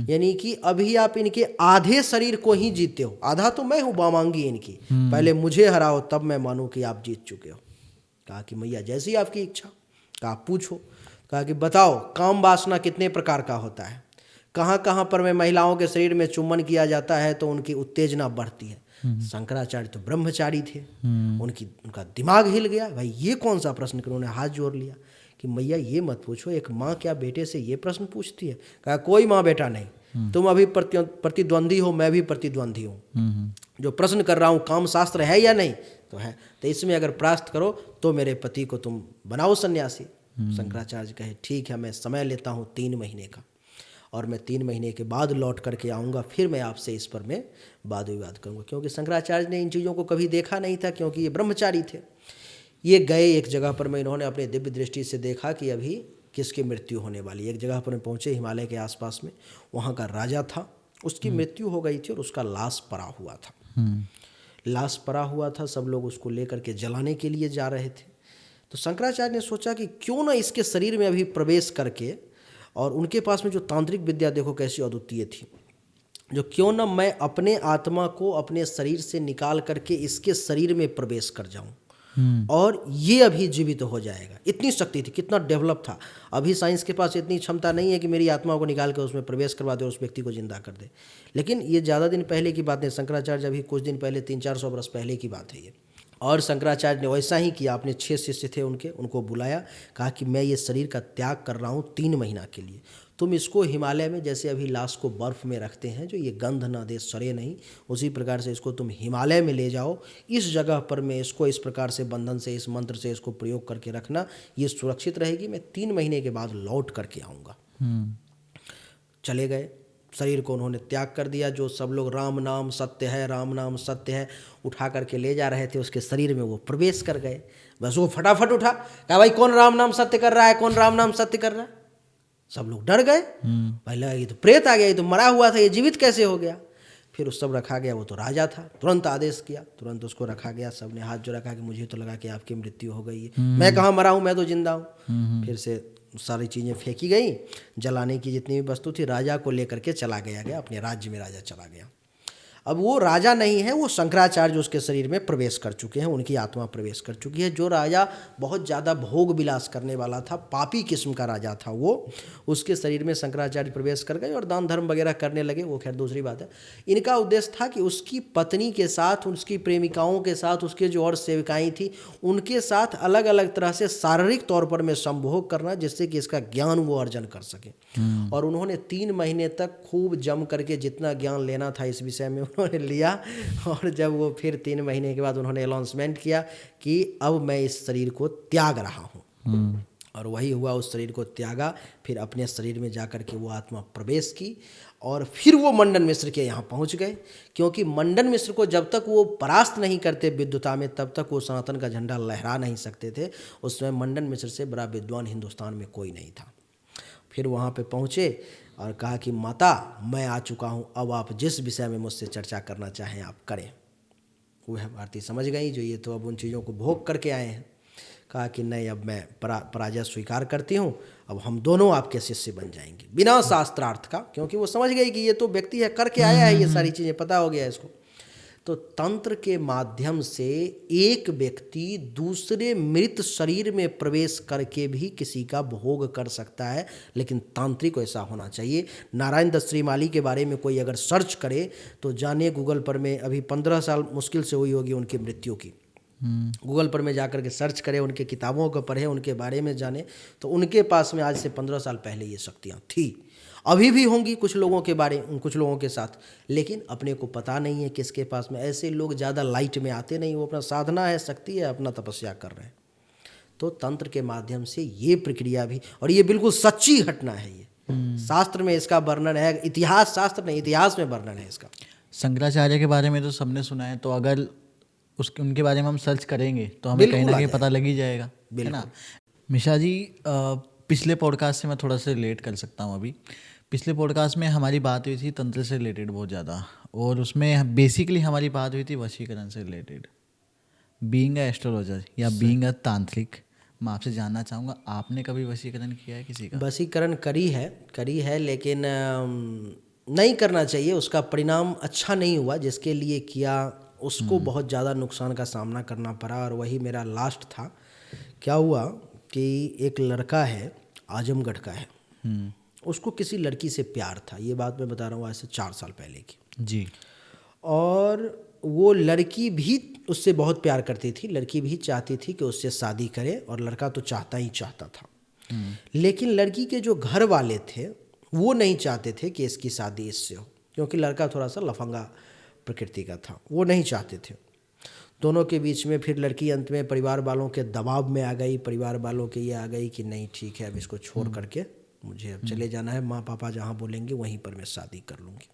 यानी कि अभी आप इनके आधे शरीर को ही जीते हो, आधा तो मैं हूँ वामांगी इनकी, पहले मुझे हराओ तब मैं मानूँ कि आप जीत चुके हो। कहा कि मैया जैसी आपकी इच्छा। कहा पूछो। कहा कि बताओ काम वासना कितने प्रकार का होता है, कहाँ कहाँ पर में महिलाओं के शरीर में चुम्बन किया जाता है तो उनकी उत्तेजना बढ़ती है। शंकराचार्य तो ब्रह्मचारी थे, उनका दिमाग हिल गया, भाई ये कौन सा प्रश्न, कर उन्होंने हाथ जोड़ लिया कि मैया ये मत पूछो, एक माँ क्या बेटे से ये प्रश्न पूछती है। कहा कोई माँ बेटा नहीं, तुम अभी प्रतिद्वंदी हो, मैं भी प्रतिद्वंदी हूँ, जो प्रश्न कर रहा हूँ काम शास्त्र है या नहीं, तो है, तो इसमें अगर प्रास्त करो तो मेरे पति को तुम बनाओ सन्यासी। शंकराचार्य कहे ठीक है, मैं समय लेता हूँ 3 महीने का, और मैं 3 महीने के बाद लौट करके आऊँगा, फिर मैं आपसे इस पर मैं वाद विवाद करूँगा। क्योंकि शंकराचार्य ने इन चीज़ों को कभी देखा नहीं था, क्योंकि ये ब्रह्मचारी थे। ये गए एक जगह पर, मैं इन्होंने अपने दिव्य दृष्टि से देखा कि अभी किसकी मृत्यु होने वाली। एक जगह पर पहुँचे हिमालय के आसपास में, वहाँ का राजा था, उसकी मृत्यु हो गई थी और उसका लाश पड़ा हुआ था। लाश पड़ा हुआ था, सब लोग उसको लेकर के जलाने के लिए जा रहे थे। तो शंकराचार्य ने सोचा कि क्यों ना इसके शरीर में अभी प्रवेश करके, और उनके पास में जो तांत्रिक विद्या देखो कैसी अद्वितीय थी, जो क्यों ना मैं अपने आत्मा को अपने शरीर से निकाल करके इसके शरीर में प्रवेश कर जाऊं और ये अभी जीवित हो जाएगा। इतनी शक्ति थी, कितना डेवलप था। अभी साइंस के पास इतनी क्षमता नहीं है कि मेरी आत्मा को निकाल के उसमें प्रवेश करवा दे और उस व्यक्ति को जिंदा कर दे, लेकिन ये ज़्यादा दिन पहले की बात नहीं, शंकराचार्य अभी कुछ दिन पहले 300-400 वर्ष पहले की बात है ये। और शंकराचार्य ने वैसा ही किया, अपने 6 शिष्य थे उनको बुलाया, कहा कि मैं ये शरीर का त्याग कर रहा हूँ 3 महीना के लिए, तुम इसको हिमालय में, जैसे अभी लाश को बर्फ़ में रखते हैं जो ये गंध ना दे, सड़े नहीं, उसी प्रकार से इसको तुम हिमालय में ले जाओ, इस जगह पर मैं इसको इस प्रकार से बंधन से, इस मंत्र से इसको प्रयोग करके रखना, ये सुरक्षित रहेगी, मैं 3 महीने के बाद लौट करके आऊँगा। चले गए, शरीर को उन्होंने त्याग कर दिया। जो सब लोग राम नाम सत्य है, राम नाम सत्य है उठा करके ले जा रहे थे, उसके शरीर में वो प्रवेश कर गए। बस वो फटाफट उठा, कहा भाई कौन राम नाम सत्य कर रहा है, कौन राम नाम सत्य कर रहा है। सब लोग डर गए, पहले ये तो प्रेत आ गया, ये तो मरा हुआ था, ये जीवित कैसे हो गया। फिर उस सब रखा गया, वो तो राजा था, तुरंत आदेश किया, तुरंत उसको रखा गया। सब ने हाथ जोड़ा, कहा कि मुझे तो लगा कि आपकी मृत्यु हो गई है, मैं कहाँ मरा हूँ, मैं तो जिंदा हूँ। फिर से सारी चीज़ें फेंकी गई, जलाने की जितनी भी वस्तु थी, राजा को लेकर के चला गया अपने राज्य में, राजा चला गया। अब वो राजा नहीं है, वो शंकराचार्य जो उसके शरीर में प्रवेश कर चुके हैं, उनकी आत्मा प्रवेश कर चुकी है। जो राजा बहुत ज़्यादा भोग विलास करने वाला था, पापी किस्म का राजा था वो, उसके शरीर में शंकराचार्य प्रवेश कर गए और दान धर्म वगैरह करने लगे, वो खैर दूसरी बात है। इनका उद्देश्य था कि उसकी पत्नी के साथ, उसकी प्रेमिकाओं के साथ, उसके जो और सेविकाएँ थी उनके साथ अलग अलग तरह से शारीरिक तौर पर में संभोग करना, जिससे कि इसका ज्ञान वो अर्जन कर सके। और उन्होंने 3 महीने तक खूब जम करके जितना ज्ञान लेना था इस विषय में उन्होंने लिया। और जब वो फिर 3 महीने के बाद उन्होंने अनाउंसमेंट किया कि अब मैं इस शरीर को त्याग रहा हूँ, और वही हुआ, उस शरीर को त्यागा। फिर अपने शरीर में जाकर के वो आत्मा प्रवेश की, और फिर वो मंडन मिश्र के यहाँ पहुँच गए। क्योंकि मंडन मिश्र को जब तक वो परास्त नहीं करते विद्वता में, तब तक वो सनातन का झंडा लहरा नहीं सकते थे। उस समय मंडन मिश्र से बड़ा विद्वान हिंदुस्तान में कोई नहीं था। फिर वहाँ पे पहुँचे और कहा कि माता मैं आ चुका हूँ, अब आप जिस विषय में मुझसे चर्चा करना चाहें आप करें। वह भारती समझ गई, जो ये तो अब उन चीज़ों को भोग करके आए हैं। कहा कि नहीं, अब मैं पराजय स्वीकार करती हूँ, अब हम दोनों आपके शिष्य बन जाएंगे बिना शास्त्रार्थ का। क्योंकि वो समझ गई कि ये तो व्यक्ति है, करके आया है, ये सारी चीज़ें पता हो गया है इसको। तो तंत्र के माध्यम से एक व्यक्ति दूसरे मृत शरीर में प्रवेश करके भी किसी का भोग कर सकता है, लेकिन तांत्रिक ऐसा होना चाहिए। नारायण दत्त श्रीमाली के बारे में कोई अगर सर्च करे तो जाने गूगल पर में, अभी 15 साल मुश्किल से हुई होगी उनकी मृत्यु की, गूगल पर में जाकर के सर्च करें, उनके किताबों को पढ़े, उनके बारे में जाने, तो उनके पास में आज से 15 साल पहले ये शक्तियाँ थी, अभी भी होंगी कुछ लोगों के बारे, कुछ लोगों के साथ, लेकिन अपने को पता नहीं है किसके पास में। ऐसे लोग ज़्यादा लाइट में आते नहीं, वो अपना साधना है, शक्ति है, अपना तपस्या कर रहे हैं। तो तंत्र के माध्यम से ये प्रक्रिया भी, और ये बिल्कुल सच्ची घटना है, ये शास्त्र में इसका वर्णन है, इतिहास शास्त्र नहीं, इतिहास में वर्णन है इसका। शंकराचार्य के बारे में तो सबने सुना है, तो अगर उनके बारे में हम सर्च करेंगे तो हमें कहीं ना कहीं पता लग ही जाएगा, है ना। मिश्रा जी, पिछले पॉडकास्ट से मैं थोड़ा सा रिलेट कर सकता हूँ। अभी पिछले पॉडकास्ट में हमारी बात हुई थी तंत्र से रिलेटेड बहुत ज़्यादा, और उसमें बेसिकली हमारी बात हुई थी वशीकरण से रिलेटेड। बीइंग अ एस्ट्रोलॉजर या बीइंग अ तांत्रिक, मैं आपसे जानना चाहूँगा, आपने कभी वशीकरण किया है किसी का? वशीकरण करी है, लेकिन नहीं करना चाहिए। उसका परिणाम अच्छा नहीं हुआ। जिसके लिए किया उसको बहुत ज़्यादा नुकसान का सामना करना पड़ा, और वही मेरा लास्ट था। क्या हुआ कि एक लड़का है, आजमगढ़ का है, उसको किसी लड़की से प्यार था। ये बात मैं बता रहा हूँ आज से 4 साल पहले की। जी। और वो लड़की भी उससे बहुत प्यार करती थी, लड़की भी चाहती थी कि उससे शादी करे, और लड़का तो चाहता ही चाहता था। लेकिन लड़की के जो घर वाले थे वो नहीं चाहते थे कि इसकी शादी इससे हो, क्योंकि लड़का थोड़ा सा लफंगा प्रकृति का था, वो नहीं चाहते थे। दोनों के बीच में फिर लड़की अंत में परिवार वालों के दबाव में आ गई। परिवार वालों के ये आ गई कि नहीं ठीक है, अब इसको छोड़ करके मुझे अब चले जाना है, माँ पापा जहाँ बोलेंगे वहीं पर मैं शादी कर लूँगी।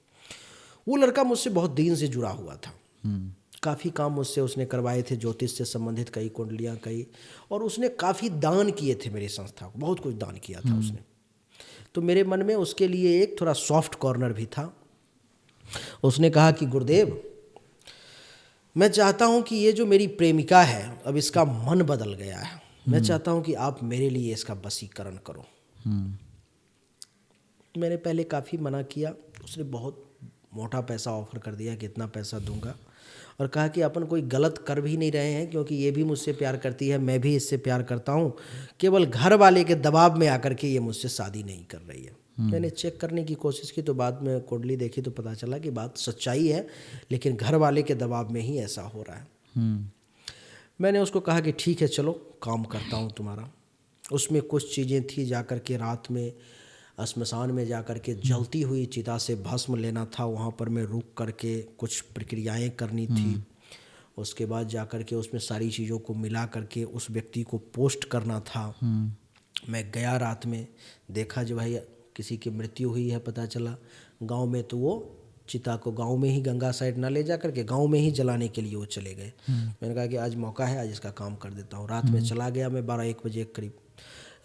वो लड़का मुझसे बहुत दिन से जुड़ा हुआ था। काफ़ी काम मुझसे उसने करवाए थे, ज्योतिष से संबंधित कई कुंडलियाँ कई, और उसने काफ़ी दान किए थे मेरी संस्था को, बहुत कुछ दान किया था उसने। तो मेरे मन में उसके लिए एक थोड़ा सॉफ्ट कॉर्नर भी था। उसने कहा कि गुरुदेव, मैं चाहता हूँ कि ये जो मेरी प्रेमिका है, अब इसका मन बदल गया है, मैं चाहता हूँ कि आप मेरे लिए इसका वशीकरण करो। मैंने पहले काफ़ी मना किया। उसने बहुत मोटा पैसा ऑफर कर दिया कि इतना पैसा दूंगा, और कहा कि अपन कोई गलत कर भी नहीं रहे हैं, क्योंकि ये भी मुझसे प्यार करती है, मैं भी इससे प्यार करता हूँ, केवल घर वाले के दबाव में आकर के ये मुझसे शादी नहीं कर रही है। मैंने चेक करने की कोशिश की, तो बाद में कुंडली देखी तो पता चला कि बात सच्चाई है, लेकिन घर वाले के दबाव में ही ऐसा हो रहा है। मैंने उसको कहा कि ठीक है, चलो काम करता हूँ तुम्हारा। उसमें कुछ चीज़ें थी, जाकर के रात में श्मशान में जाकर के जलती हुई चिता से भस्म लेना था, वहाँ पर मैं रुक करके कुछ प्रक्रियाएं करनी थी। उसके बाद जाकर के उसमें सारी चीज़ों को मिला करके उस व्यक्ति को पोस्ट करना था। मैं गया रात में, देखा जो भाई किसी की मृत्यु हुई है, पता चला गांव में, तो वो चिता को गांव में ही गंगा साइड ना ले जा करके गांव में ही जलाने के लिए वो चले गए। मैंने कहा कि आज मौका है, आज इसका काम कर देता हूँ। रात में चला गया मैं, 12-1 बजे करीब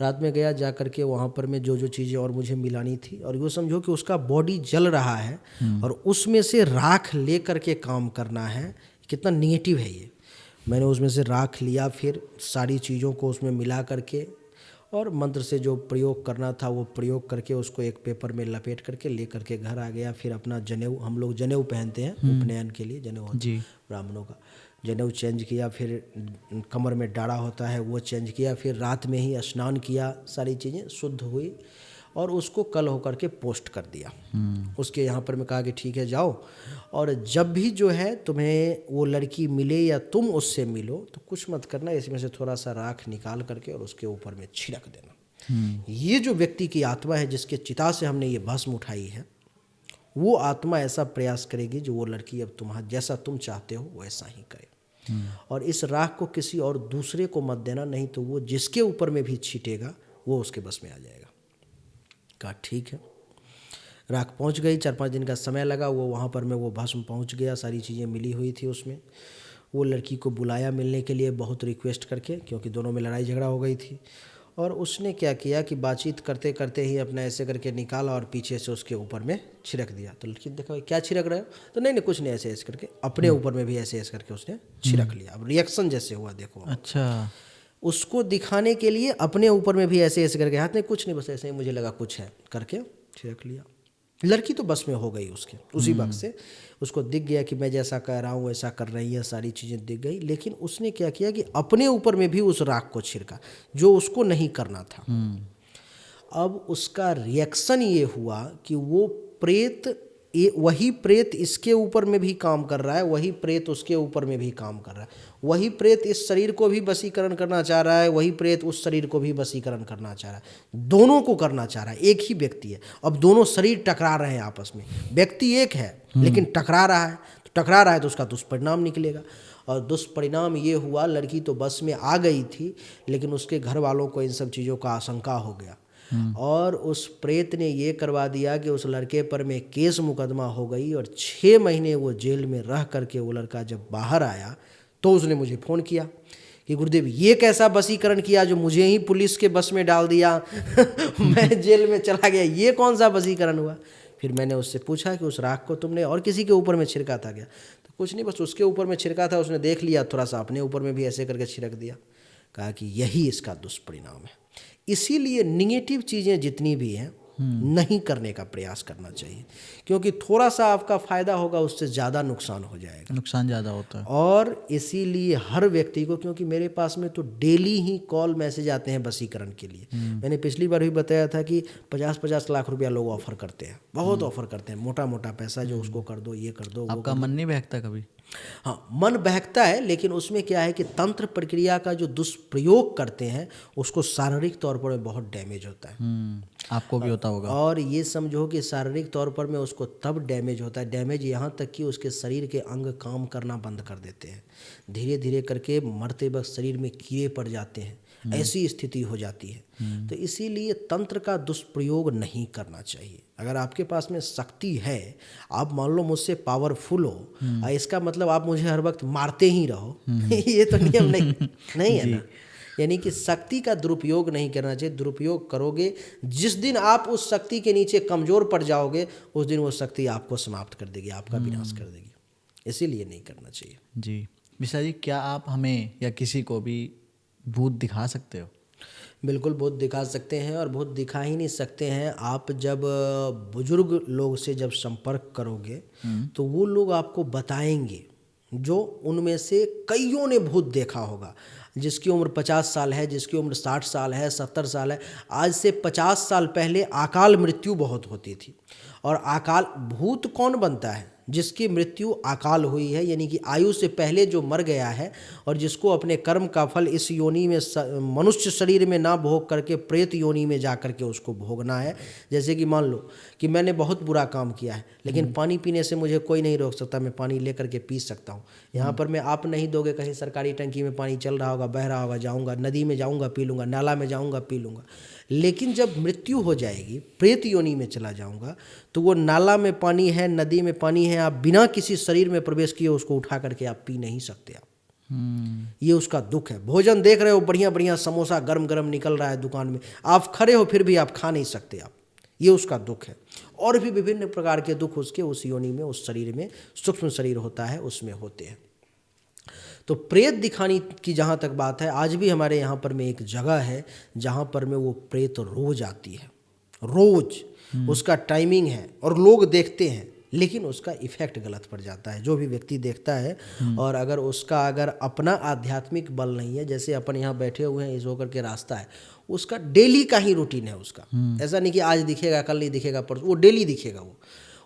रात में गया। जा करके वहाँ पर मैं जो जो चीज़ें और मुझे मिलानी थी, और वो समझो कि उसका बॉडी जल रहा है और उसमें से राख ले करके काम करना है। कितना निगेटिव है ये। मैंने उसमें से राख लिया, फिर सारी चीज़ों को उसमें मिला करके और मंत्र से जो प्रयोग करना था वो प्रयोग करके उसको एक पेपर में लपेट करके ले करके घर आ गया। फिर अपना जनेऊ, हम लोग जनेऊ पहनते हैं उपनयन के लिए, जनेऊ ब्राह्मणों का, जनेऊ चेंज किया। फिर कमर में डाढ़ा होता है वो चेंज किया। फिर रात में ही स्नान किया, सारी चीज़ें शुद्ध हुई, और उसको कल होकर के पोस्ट कर दिया। उसके यहाँ पर मैं कहा कि ठीक है जाओ, और जब भी जो है तुम्हें वो लड़की मिले या तुम उससे मिलो तो कुछ मत करना, इसमें से थोड़ा सा राख निकाल करके और उसके ऊपर में छिड़क देना। ये जो व्यक्ति की आत्मा है जिसके चिता से हमने ये भस्म उठाई है, वो आत्मा ऐसा प्रयास करेगी जो वो लड़की अब तुम्हारा जैसा तुम चाहते हो वैसा ही करे। और इस राख को किसी और दूसरे को मत देना, नहीं तो वो जिसके ऊपर में भी छीटेगा वो उसके बस में आ जाएगा। कहा ठीक है। राख पहुंच गई, 4-5 दिन का समय लगा, वो वहाँ पर मैं वो भस्म पहुंच गया, सारी चीज़ें मिली हुई थी उसमें। वो लड़की को बुलाया मिलने के लिए बहुत रिक्वेस्ट करके, क्योंकि दोनों में लड़ाई झगड़ा हो गई थी। और उसने क्या किया कि बातचीत करते करते ही अपना ऐसे करके निकाला और पीछे से उसके ऊपर में छिड़क दिया। तो लड़की ने देखा भाई क्या छिड़क रहे हो, तो नहीं कुछ नहीं, ऐसे ऐसे करके अपने ऊपर में भी ऐसे ऐसे करके उसने छिड़क लिया। अब रिएक्शन जैसे हुआ देखो। अच्छा। उसको दिखाने के लिए अपने ऊपर में भी ऐसे ऐसे करके, हाथ में कुछ नहीं, बस ऐसे ही मुझे लगा कुछ है करके छिड़क लिया। लड़की तो बस में हो गई उसके उसी वक्त से। उसको दिख गया कि मैं जैसा कह रहा हूँ ऐसा कर रही है, सारी चीज़ें दिख गई। लेकिन उसने क्या किया कि अपने ऊपर में भी उस राख को छिड़का जो उसको नहीं करना था। अब उसका रिएक्शन ये हुआ कि वो प्रेत, वही प्रेत इसके ऊपर में भी काम कर रहा है, वही प्रेत उसके ऊपर में भी काम कर रहा है, वही प्रेत इस शरीर को भी वशीकरण करना चाह रहा है, वही प्रेत उस शरीर को भी वशीकरण करना चाह रहा है, दोनों को करना चाह रहा है। एक ही व्यक्ति है, अब दोनों शरीर टकरा रहे हैं आपस में। व्यक्ति एक है लेकिन टकरा रहा है, तो टकरा रहा है तो उसका दुष्परिणाम निकलेगा। और दुष्परिणाम ये हुआ, लड़की तो बस में आ गई थी, लेकिन उसके घर वालों को इन सब चीज़ों का आशंका हो गया, और उस प्रेत ने ये करवा दिया कि उस लड़के पर में केस मुकदमा हो गई, और 6 महीने वो जेल में रह करके वो लड़का जब बाहर आया तो उसने मुझे फ़ोन किया कि गुरुदेव ये कैसा वशीकरण किया जो मुझे ही पुलिस के बस में डाल दिया मैं जेल में चला गया, ये कौन सा वशीकरण हुआ। फिर मैंने उससे पूछा कि उस राख को तुमने और किसी के ऊपर में छिड़का था क्या? तो कुछ नहीं, बस उसके ऊपर में छिड़का था, उसने देख लिया, थोड़ा सा अपने ऊपर में भी ऐसे करके छिड़क दिया। कहा कि यही इसका दुष्परिणाम है। इसीलिए निगेटिव चीज़ें जितनी भी हैं नहीं करने का प्रयास करना चाहिए, क्योंकि थोड़ा सा आपका फायदा होगा, उससे ज़्यादा नुकसान हो जाएगा, नुकसान ज़्यादा होता है। और इसीलिए हर व्यक्ति को, क्योंकि मेरे पास में तो डेली ही कॉल मैसेज आते हैं वशीकरण के लिए। मैंने पिछली बार भी बताया था कि 50-50 लाख रुपया लोग ऑफर करते हैं, बहुत ऑफर करते हैं, मोटा मोटा पैसा, जो उसको कर दो, ये कर दो, वो आपका मन नहीं बहकता कभी? हाँ, मन बहकता है, लेकिन उसमें क्या है कि तंत्र प्रक्रिया का जो दुष्प्रयोग करते हैं उसको शारीरिक तौर पर बहुत डैमेज होता है। आपको भी होता होगा। और ये समझो कि शारीरिक तौर पर में उसको तब डैमेज होता है, डैमेज यहाँ तक कि उसके शरीर के अंग काम करना बंद कर देते हैं, धीरे धीरे करके मरते वक्त शरीर में कीड़े पड़ जाते हैं, ऐसी स्थिति हो जाती है। तो इसीलिए तंत्र का दुष्प्रयोग नहीं करना चाहिए। अगर आपके पास में शक्ति है, आप मान लो मुझसे पावरफुल हो, इसका मतलब आप मुझे हर वक्त मारते ही रहो ये तो नियम नहीं है ना। यानी कि शक्ति का दुरुपयोग नहीं करना चाहिए। दुरुपयोग करोगे, जिस दिन आप उस शक्ति के नीचे कमज़ोर पड़ जाओगे, उस दिन वो शक्ति आपको समाप्त कर देगी, आपका विनाश कर देगी। इसीलिए नहीं करना चाहिए। जी मिश्रा जी, क्या आप हमें या किसी को भी भूत दिखा सकते हो? बिल्कुल, भूत दिखा सकते हैं, और भूत दिखा ही नहीं सकते हैं, आप जब बुजुर्ग लोग से जब संपर्क करोगे तो वो लोग आपको बताएंगे, जो उनमें से कईयों ने भूत देखा होगा। जिसकी उम्र 50 साल है, जिसकी उम्र 60 साल है, 70 साल है। आज से 50 साल पहले अकाल मृत्यु बहुत होती थी, और अकाल भूत कौन बनता है? जिसकी मृत्यु अकाल हुई है, यानी कि आयु से पहले जो मर गया है, और जिसको अपने कर्म का फल इस योनि में मनुष्य शरीर में ना भोग करके प्रेत योनि में जा करके उसको भोगना है। जैसे कि मान लो कि मैंने बहुत बुरा काम किया है, लेकिन पानी पीने से मुझे कोई नहीं रोक सकता, मैं पानी ले करके पी सकता हूँ। यहाँ पर मैं आप नहीं दोगे, कहीं सरकारी टंकी में पानी चल रहा होगा, बह रहा होगा, जाऊँगा नदी में, जाऊँगा पी लूँगा, नाला में जाऊँगा पी लूँगा। लेकिन जब मृत्यु हो जाएगी, प्रेत योनि में चला जाऊंगा, तो वो नाला में पानी है, नदी में पानी है, आप बिना किसी शरीर में प्रवेश किए उसको उठा करके आप पी नहीं सकते। आप ये उसका दुख है। भोजन देख रहे हो, बढ़िया बढ़िया समोसा गरम गरम निकल रहा है दुकान में, आप खड़े हो फिर भी आप खा नहीं सकते आप, ये उसका दुख है। और भी विभिन्न प्रकार के दुख उसके उस योनि में, उस शरीर में, सूक्ष्म शरीर होता है उसमें होते हैं। तो प्रेत दिखाने की जहाँ तक बात है, आज भी हमारे यहाँ पर में एक जगह है जहाँ पर में वो प्रेत रोज आती है, रोज उसका टाइमिंग है, और लोग देखते हैं, लेकिन उसका इफेक्ट गलत पड़ जाता है। जो भी व्यक्ति देखता है, और अगर उसका अगर अपना आध्यात्मिक बल नहीं है, जैसे अपन यहाँ बैठे हुए हैं, इस होकर के रास्ता है, उसका डेली का ही रूटीन है उसका। ऐसा नहीं कि आज दिखेगा, कल नहीं दिखेगा, परसों, वो डेली दिखेगा। वो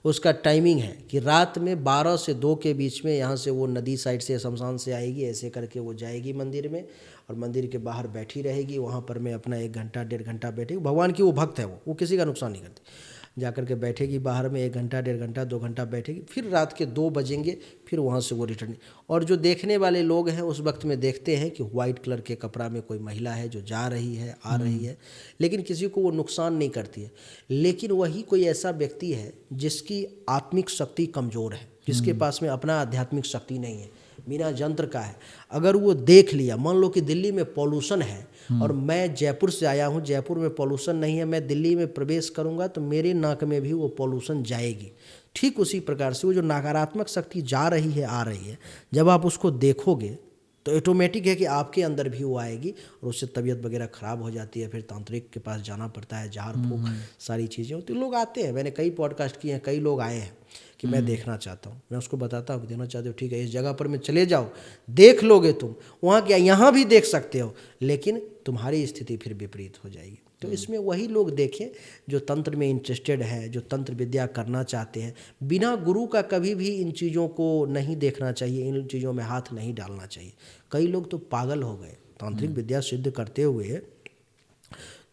उसका टाइमिंग है कि रात में 12 से 2 के बीच में यहाँ से वो नदी साइड से, शमशान से आएगी, ऐसे करके वो जाएगी मंदिर में, और मंदिर के बाहर बैठी रहेगी। वहाँ पर मैं अपना 1 घंटा 1.5 घंटा बैठेगी। भगवान की वो भक्त है, वो किसी का नुकसान नहीं करती। जा कर के बैठेगी बाहर में 1 घंटा 1.5 घंटा 2 घंटा बैठेगी, फिर रात के 2 बजेंगे, फिर वहाँ से वो रिटर्न। और जो देखने वाले लोग हैं उस वक्त में देखते हैं कि वाइट कलर के कपड़ा में कोई महिला है जो जा रही है, आ रही है, लेकिन किसी को वो नुकसान नहीं करती है। लेकिन वही कोई ऐसा व्यक्ति है जिसकी आत्मिक शक्ति कमज़ोर है, जिसके पास में अपना आध्यात्मिक शक्ति नहीं है, बिना यंत्र का है। अगर वो देख लिया, मान लो कि दिल्ली में पॉल्यूशन है, और मैं जयपुर से आया हूँ, जयपुर में पॉल्यूशन नहीं है, मैं दिल्ली में प्रवेश करूँगा तो मेरे नाक में भी वो पॉल्यूशन जाएगी। ठीक उसी प्रकार से वो जो नकारात्मक शक्ति जा रही है, आ रही है, जब आप उसको देखोगे तो ऑटोमेटिक है कि आपके अंदर भी वो आएगी, और उससे तबीयत वगैरह ख़राब हो जाती है। फिर तांत्रिक के पास जाना पड़ता है, झाड़ फूँक सारी चीज़ें होती। लोग आते हैं, मैंने कई पॉडकास्ट किए हैं, कई लोग आए हैं कि मैं देखना चाहता हूँ। मैं उसको बताता हूँ कि देखना चाहते हो, ठीक है, इस जगह पर मैं चले जाओ, देख लोगे तुम, वहाँ क्या यहाँ भी देख सकते हो, लेकिन तुम्हारी स्थिति फिर विपरीत हो जाएगी। तो इसमें वही लोग देखें जो तंत्र में इंटरेस्टेड है, जो तंत्र विद्या करना चाहते हैं। बिना गुरु का कभी भी इन चीज़ों को नहीं देखना चाहिए, इन चीज़ों में हाथ नहीं डालना चाहिए। कई लोग तो पागल हो गए तांत्रिक विद्या सिद्ध करते हुए।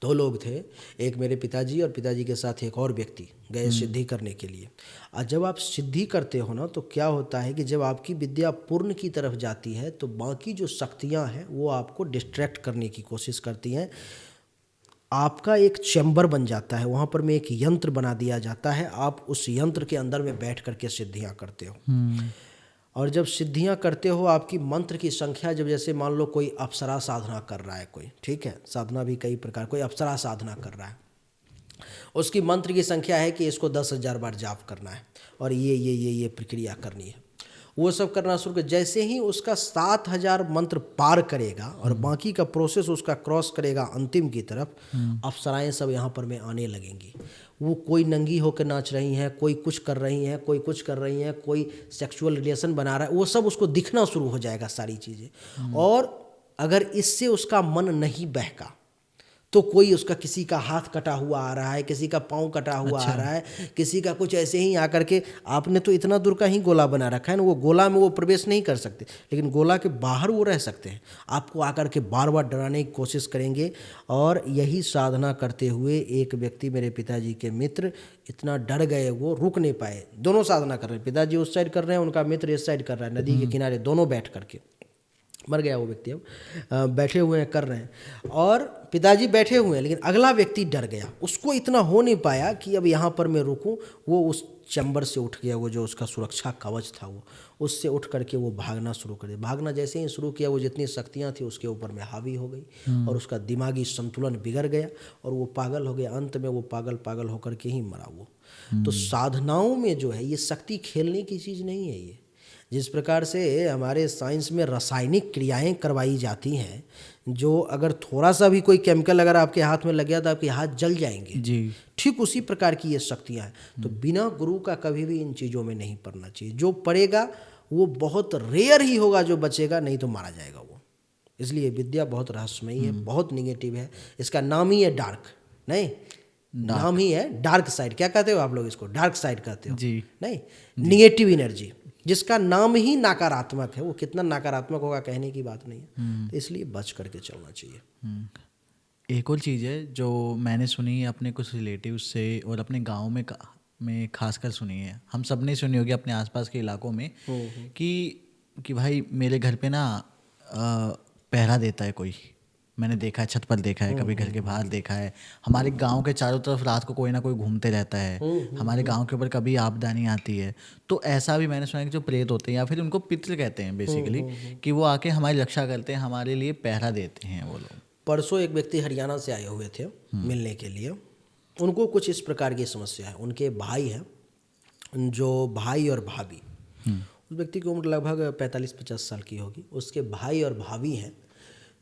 2 लोग थे, एक मेरे पिताजी, और पिताजी के साथ एक और व्यक्ति गए सिद्धि करने के लिए। और जब आप सिद्धि करते हो ना, तो क्या होता है कि जब आपकी विद्या पूर्ण की तरफ जाती है तो बाकी जो शक्तियां हैं वो आपको डिस्ट्रैक्ट करने की कोशिश करती हैं। आपका एक चैम्बर बन जाता है, वहाँ पर में एक यंत्र बना दिया जाता है, आप उस यंत्र के अंदर में बैठ करके सिद्धियाँ करते हो। और जब सिद्धियां करते हो, आपकी मंत्र की संख्या, जब जैसे मान लो कोई अप्सरा साधना कर रहा है कोई, ठीक है, साधना भी कई प्रकार, कोई अप्सरा साधना कर रहा है, उसकी मंत्र की संख्या है कि इसको 10,000 बार जाप करना है और ये प्रक्रिया करनी है, वो सब करना शुरू कर, जैसे ही उसका 7,000 मंत्र पार करेगा और बाकी का प्रोसेस उसका क्रॉस करेगा अंतिम की तरफ, अप्सराएं सब यहाँ पर में आने लगेंगी। वो कोई नंगी होकर नाच रही हैं, कोई कुछ कर रही हैं, कोई कुछ कर रही हैं, कोई सेक्सुअल रिलेशन बना रहा है, वो सब उसको दिखना शुरू हो जाएगा सारी चीज़ें। और अगर इससे उसका मन नहीं बहका तो कोई उसका किसी का हाथ कटा हुआ आ रहा है, किसी का पाँव कटा हुआ आ रहा है, किसी का कुछ ऐसे ही आकर के, आपने तो इतना दूर का ही गोला बना रखा है ना, वो गोला में वो प्रवेश नहीं कर सकते, लेकिन गोला के बाहर वो रह सकते हैं, आपको आकर के बार बार डराने की कोशिश करेंगे। और यही साधना करते हुए एक व्यक्ति, मेरे पिताजी के मित्र, इतना डर गए वो रुक नहीं पाए। दोनों साधना कर रहे हैं, पिताजी उस साइड कर रहे हैं, उनका मित्र इस साइड कर रहा है, नदी के किनारे दोनों बैठ करके। मर गया वो व्यक्ति, अब बैठे हुए हैं कर रहे हैं, और पिताजी बैठे हुए हैं, लेकिन अगला व्यक्ति डर गया, उसको इतना हो नहीं पाया कि अब यहाँ पर मैं रुकूं, वो उस चैम्बर से उठ गया, वो जो उसका सुरक्षा कवच था वो, उससे उठ करके वो भागना शुरू कर दिया। भागना जैसे ही शुरू किया, वो जितनी शक्तियाँ थी उसके ऊपर में हावी हो गई और उसका दिमागी संतुलन बिगड़ गया और वो पागल हो गया। अंत में वो पागल होकर के ही मरा वो। तो साधनाओं में जो है ये शक्ति खेलने की चीज़ नहीं है। ये जिस प्रकार से हमारे साइंस में रासायनिक क्रियाएं करवाई जाती हैं, जो अगर थोड़ा सा भी कोई केमिकल अगर आपके हाथ में लग गया तो आपके हाथ जल जाएंगे जी, ठीक उसी प्रकार की ये शक्तियां हैं। तो बिना गुरु का कभी भी इन चीज़ों में नहीं पड़ना चाहिए। जो पड़ेगा वो बहुत रेयर ही होगा जो बचेगा, नहीं तो मारा जाएगा वो। इसलिए विद्या बहुत रहस्यमयी है, बहुत निगेटिव है। इसका नाम ही है डार्क, नहीं नाम ही है डार्क साइड। क्या कहते हो आप लोग इसको? डार्क साइड कहते हो जी, नहीं निगेटिव एनर्जी, जिसका नाम ही नकारात्मक है। वो कितना नकारात्मक होगा कहने की बात नहीं है। तो इसलिए बच करके चलना चाहिए। एक और चीज़ है जो मैंने सुनी है अपने कुछ रिलेटिव से और अपने गांव में खासकर सुनी है, हम सब ने सुनी होगी अपने आसपास के इलाकों में, कि भाई मेरे घर पे ना पहरा देता है कोई। मैंने देखा है, छत पर देखा है, कभी घर के बाहर देखा है। हमारे गांव के चारों तरफ रात को कोई ना कोई घूमते रहता है। हमारे गांव के ऊपर कभी आपदा नहीं आती है। तो ऐसा भी मैंने सुना है कि जो प्रेत होते हैं, या फिर उनको पितृ कहते हैं बेसिकली, कि वो आके हमारी रक्षा करते हैं, हमारे लिए पहरा देते हैं वो लोग। परसों एक व्यक्ति हरियाणा से आए हुए थे मिलने के लिए। उनको कुछ इस प्रकार की समस्या है। उनके भाई हैं, जो भाई और भाभी, उस व्यक्ति की उम्र लगभग 45-50 साल की होगी। उसके भाई और भाभी हैं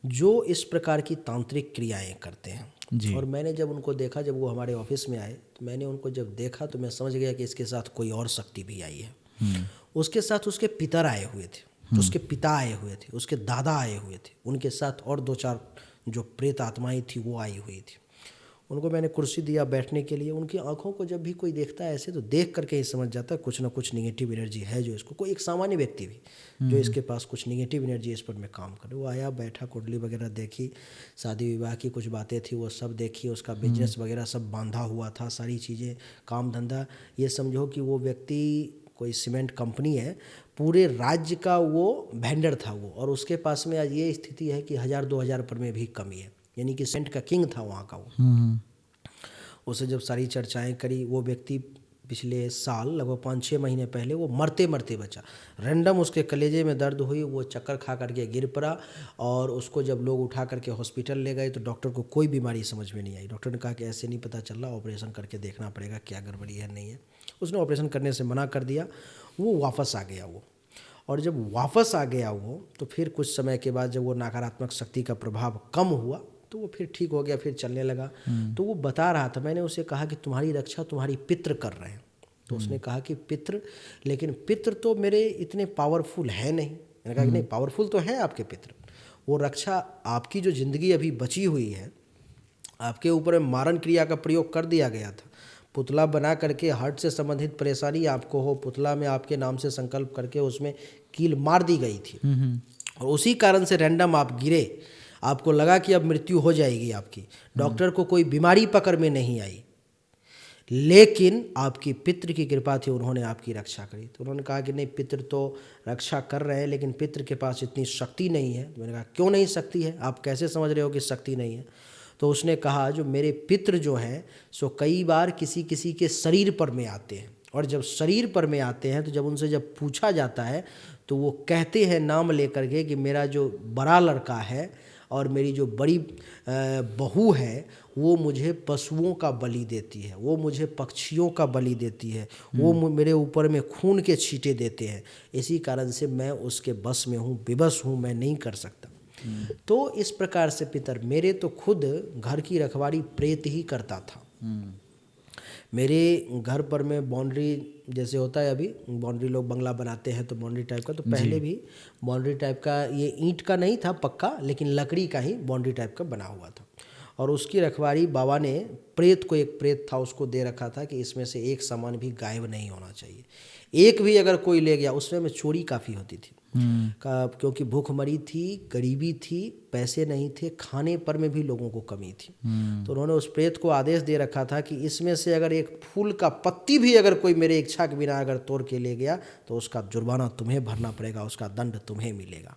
जो इस प्रकार की तांत्रिक क्रियाएं करते हैं। और मैंने जब उनको देखा, जब वो हमारे ऑफिस में आए, तो मैंने उनको जब देखा तो मैं समझ गया कि इसके साथ कोई और शक्ति भी आई है। उसके साथ उसके पितर आए हुए थे, उसके पिता आए हुए थे, उसके दादा आए हुए थे, उनके साथ और 2-4 जो प्रेत आत्माएं थी वो आई हुई थी। उनको मैंने कुर्सी दिया बैठने के लिए। उनकी आंखों को जब भी कोई देखता है ऐसे, तो देख करके ही समझ जाता है कुछ ना कुछ निगेटिव एनर्जी है जो इसको, कोई एक सामान्य व्यक्ति भी जो इसके पास कुछ निगेटिव एनर्जी इस पर में काम करे। वो आया, बैठा, कुंडली वगैरह देखी, शादी विवाह की कुछ बातें थी वो सब देखी, उसका बिजनेस वगैरह सब बांधा हुआ था, सारी चीज़ें, काम धंधा। ये समझो कि वो व्यक्ति कोई सीमेंट कंपनी है, पूरे राज्य का वो वेंडर था वो, और उसके पास में आज ये स्थिति है कि 1000-2000 पर में भी कमी है, यानी कि सेंट का किंग था वहाँ का वो। उसे जब सारी चर्चाएं करी, वो व्यक्ति पिछले साल लगभग 5-6 महीने पहले वो मरते मरते बचा। रैंडम उसके कलेजे में दर्द हुई, वो चक्कर खा करके गिर पड़ा, और उसको जब लोग उठा करके हॉस्पिटल ले गए तो डॉक्टर को कोई बीमारी समझ में नहीं आई। डॉक्टर ने कहा कि ऐसे नहीं पता चल रहा, ऑपरेशन करके देखना पड़ेगा क्या गड़बड़ी है नहीं है। उसने ऑपरेशन करने से मना कर दिया। वो वापस आ गया वो, और जब वापस आ गया वो, तो फिर कुछ समय के बाद जब वो नकारात्मक शक्ति का प्रभाव कम हुआ तो वो फिर ठीक हो गया, फिर चलने लगा। तो वो बता रहा था, मैंने उसे कहा कि तुम्हारी रक्षा तुम्हारी पितृ कर रहे हैं। तो उसने कहा कि पितृ, लेकिन पितृ तो मेरे इतने पावरफुल है नहीं। मैंने कहा कि नहीं, पावरफुल तो है आपके पितृ। वो रक्षा, आपकी जो ज़िंदगी अभी बची हुई है, आपके ऊपर मारण क्रिया का प्रयोग कर दिया गया था। पुतला बना करके हार्ट से संबंधित परेशानी आपको हो, पुतला में आपके नाम से संकल्प करके उसमें कील मार दी गई थी, और उसी कारण से रैंडम आप गिरे। आपको लगा कि अब मृत्यु हो जाएगी आपकी, डॉक्टर को कोई बीमारी पकड़ में नहीं आई, लेकिन आपकी पितृ की कृपा थी, उन्होंने आपकी रक्षा करी। तो उन्होंने कहा कि नहीं, पितृ तो रक्षा कर रहे हैं, लेकिन पितृ के पास इतनी शक्ति नहीं है। तो मैंने कहा क्यों नहीं शक्ति है, आप कैसे समझ रहे हो कि शक्ति नहीं है? तो उसने कहा जो मेरे पितृ जो हैं सो कई बार किसी किसी के शरीर पर में आते हैं, और जब शरीर पर में आते हैं तो जब उनसे जब पूछा जाता है तो वो कहते हैं नाम लेकर के कि मेरा जो बड़ा लड़का है और मेरी जो बड़ी बहू है वो मुझे पशुओं का बलि देती है, वो मुझे पक्षियों का बलि देती है, वो मेरे ऊपर में खून के छींटे देते हैं, इसी कारण से मैं उसके बस में हूँ, विवश हूँ, मैं नहीं कर सकता। तो इस प्रकार से पितर मेरे तो खुद घर की रखवाली प्रेत ही करता था। मेरे घर पर में बाउंड्री जैसे होता है, अभी बाउंड्री लोग बंगला बनाते हैं तो बाउंड्री टाइप का, तो पहले भी बाउंड्री टाइप का, ये ईंट का नहीं था पक्का, लेकिन लकड़ी का ही बाउंड्री टाइप का बना हुआ था। और उसकी रखवाली बाबा ने प्रेत को, एक प्रेत था उसको दे रखा था कि इसमें से एक सामान भी गायब नहीं होना चाहिए, एक भी अगर कोई ले गया। उसमें में चोरी काफ़ी होती थी क्योंकि भूखमरी थी, गरीबी थी, पैसे नहीं थे, खाने पर में भी लोगों को कमी थी। तो उन्होंने उस प्रेत को आदेश दे रखा था कि इसमें से अगर एक फूल का पत्ती भी अगर कोई मेरे इच्छा के बिना अगर तोड़ के ले गया तो उसका जुर्माना तुम्हें भरना पड़ेगा, उसका दंड तुम्हें मिलेगा।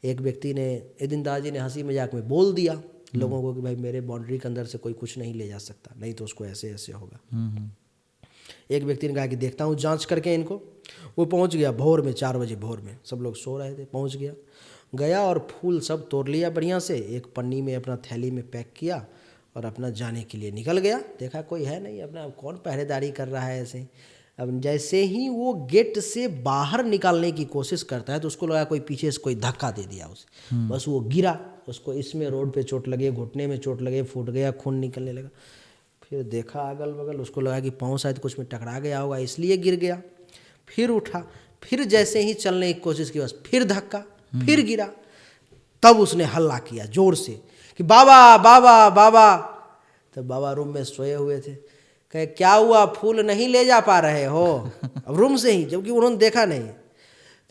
एक व्यक्ति ने, एक दिन दादाजी ने हंसी मजाक में बोल दिया लोगों को कि भाई मेरे बाउंड्री के अंदर से कोई कुछ नहीं ले जा सकता, नहीं तो उसको ऐसे ऐसे होगा। एक व्यक्ति ने कहा कि देखता हूँ जांच करके इनको। वो पहुँच गया भोर में, 4 बजे भोर में, सब लोग सो रहे थे, पहुँच गया और फूल सब तोड़ लिया बढ़िया से, एक पन्नी में अपना थैली में पैक किया और अपना जाने के लिए निकल गया। देखा कोई है नहीं, अपना कौन पहरेदारी कर रहा है ऐसे। अब जैसे ही वो गेट से बाहर निकालने की कोशिश करता है तो उसको लगा कोई पीछे से कोई धक्का दे दिया उसे, बस वो गिरा, उसको इसमें रोड पे चोट लगे, घुटने में चोट लगे, फूट गया, खून निकलने लगा। फिर देखा अगल बगल, उसको लगा कि पाँव शायद कुछ में टकरा गया होगा इसलिए गिर गया। फिर उठा, फिर जैसे ही चलने की कोशिश की बस फिर धक्का, फिर गिरा। तब उसने हल्ला किया जोर से कि बाबा बाबा बाबा। तब बाबा रूम में सोए हुए थे। कहे क्या हुआ, फूल नहीं ले जा पा रहे हो? अब रूम से ही, जबकि उन्होंने देखा नहीं।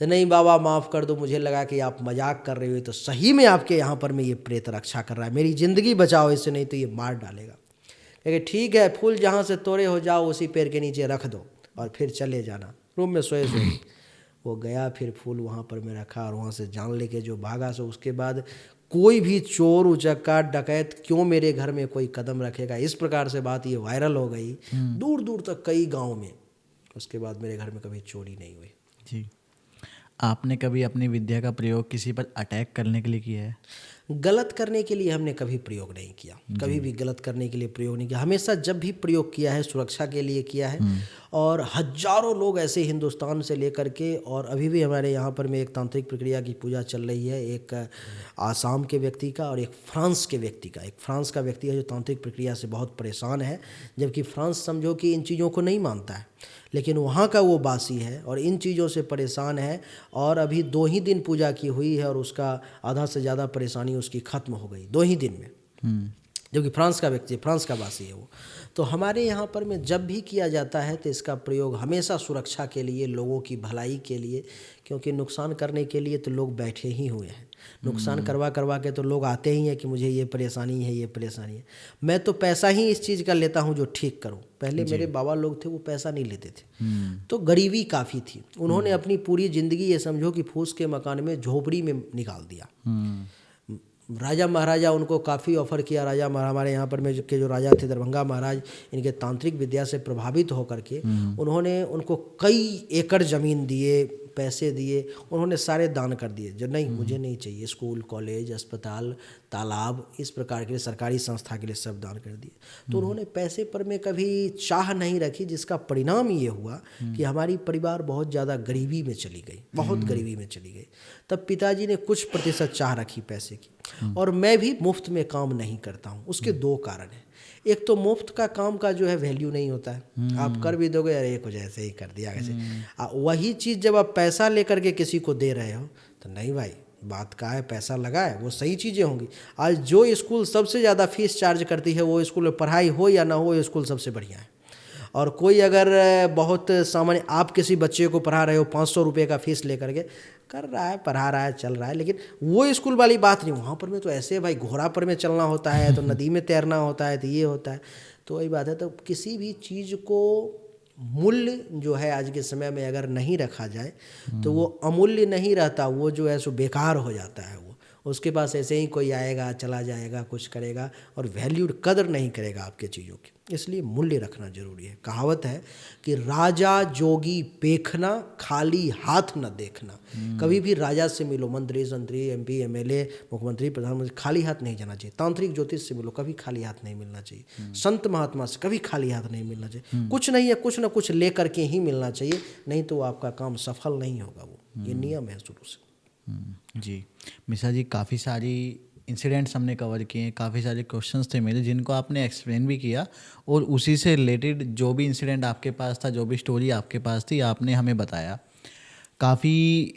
तो नहीं बाबा माफ़ कर दो, मुझे लगा कि आप मजाक कर रहे हो, तो सही में आपके यहाँ पर मैं ये प्रेत रक्षा कर रहा है, मेरी ज़िंदगी बचाओ इससे, नहीं तो ये मार डालेगा। कहे ठीक है, फूल जहाँ से तोड़े हो जाओ उसी पेड़ के नीचे रख दो और फिर चले जाना। रूम में सोए सोए वो गया, फिर फूल वहाँ पर मैं रखा और वहाँ से जान लेके जो भागा। सो उसके बाद कोई भी चोर उचक्का डकैत क्यों मेरे घर में कोई कदम रखेगा, इस प्रकार से बात ये वायरल हो गई दूर दूर तक कई गांव में। उसके बाद मेरे घर में कभी चोरी नहीं हुई। जी, आपने कभी अपनी विद्या का प्रयोग किसी पर अटैक करने के लिए किया है? गलत करने के लिए हमने कभी प्रयोग नहीं किया, कभी भी गलत करने के लिए प्रयोग नहीं किया। हमेशा जब भी प्रयोग किया है सुरक्षा के लिए किया है। और हजारों लोग ऐसे हिंदुस्तान से लेकर के, और अभी भी हमारे यहाँ पर में एक तांत्रिक प्रक्रिया की पूजा चल रही है, एक आसाम के व्यक्ति का और एक फ्रांस के व्यक्ति का। एक फ्रांस का व्यक्ति है जो तांत्रिक प्रक्रिया से बहुत परेशान है, जबकि फ्रांस समझो कि इन चीज़ों को नहीं मानता है, लेकिन वहाँ का वो बासी है और इन चीज़ों से परेशान है। और अभी 2 ही दिन पूजा की हुई है और उसका आधा से ज़्यादा परेशानी उसकी ख़त्म हो गई 2 ही दिन में। जो कि फ्रांस का व्यक्ति, फ्रांस का वासी है वो। तो हमारे यहाँ पर में जब भी किया जाता है तो इसका प्रयोग हमेशा सुरक्षा के लिए, लोगों की भलाई के लिए, क्योंकि नुकसान करने के लिए तो लोग बैठे ही हुए हैं। नुकसान करवा के तो लोग आते ही हैं कि मुझे ये परेशानी है, ये परेशानी है। मैं तो पैसा ही इस चीज़ का लेता हूँ जो ठीक करूँ। पहले मेरे बाबा लोग थे वो पैसा नहीं लेते थे, तो गरीबी काफ़ी थी। उन्होंने अपनी पूरी ज़िंदगी ये समझो कि फूस के मकान में झोपड़ी में निकाल दिया। राजा महाराजा उनको काफ़ी ऑफर किया। राजा हमारे यहाँ पर में के जो राजा थे दरभंगा महाराज, इनके तांत्रिक विद्या से प्रभावित होकर के उन्होंने उनको कई एकड़ ज़मीन दिए, पैसे दिए, उन्होंने सारे दान कर दिए। जो नहीं मुझे नहीं चाहिए, स्कूल कॉलेज अस्पताल तालाब इस प्रकार के लिए सरकारी संस्था के लिए सब दान कर दिए। तो उन्होंने पैसे पर में कभी चाह नहीं रखी, जिसका परिणाम ये हुआ कि हमारी परिवार बहुत ज़्यादा गरीबी में चली गई, बहुत गरीबी में चली गई। तब पिताजी ने कुछ प्रतिशत चाह रखी पैसे की। और मैं भी मुफ्त में काम नहीं करता हूँ। उसके 2 कारण हैं। एक तो मुफ्त का काम का जो है वैल्यू नहीं होता है, आप कर भी दोगे अरे कुछ ऐसे ही कर दिया वैसे। वही चीज़ जब आप पैसा लेकर के किसी को दे रहे हो तो नहीं भाई, बात का है, पैसा लगा है, वो सही चीज़ें होंगी। आज जो स्कूल सबसे ज़्यादा फीस चार्ज करती है वो स्कूल में पढ़ाई हो या ना हो, स्कूल सबसे बढ़िया है। और कोई अगर बहुत सामान्य आप किसी बच्चे को पढ़ा रहे हो 500 रुपये का फीस लेकर के, कर रहा है, पढ़ा रहा है, चल रहा है, लेकिन वो स्कूल वाली बात नहीं। वहाँ पर में तो ऐसे भाई घोड़ा पर में चलना होता है, तो नदी में तैरना होता है, तो ये होता है। तो वही बात है। तो किसी भी चीज़ को मूल्य जो है आज के समय में अगर नहीं रखा जाए तो वो अमूल्य नहीं रहता, वो जो है सो बेकार हो जाता है। उसके पास ऐसे ही कोई आएगा चला जाएगा, कुछ करेगा और वैल्यूड कदर नहीं करेगा आपके चीज़ों की। इसलिए मूल्य रखना जरूरी है। कहावत है कि राजा जोगी पेखना, खाली हाथ न देखना। कभी भी राजा से मिलो, मंत्री संतरी MP MLA मुख्यमंत्री प्रधानमंत्री, खाली हाथ नहीं जाना चाहिए। तांत्रिक ज्योतिष से मिलो, कभी खाली हाथ नहीं मिलना चाहिए। संत महात्मा से कभी खाली हाथ नहीं मिलना चाहिए। कुछ नहीं है, कुछ ना कुछ लेकर के ही मिलना चाहिए, नहीं तो आपका काम सफल नहीं होगा। वो ये नियम है शुरू से। जी मिश्रा जी, काफ़ी सारी इंसिडेंट्स हमने कवर किए हैं, काफ़ी सारे क्वेश्चंस थे मेरे जिनको आपने एक्सप्लेन भी किया, और उसी से रिलेटेड जो भी इंसिडेंट आपके पास था, जो भी स्टोरी आपके पास थी, आपने हमें बताया। काफ़ी,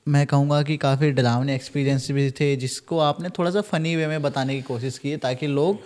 मैं कहूँगा कि काफ़ी डरावने एक्सपीरियंस भी थे जिसको आपने थोड़ा सा फ़नी वे में बताने की कोशिश की है ताकि लोग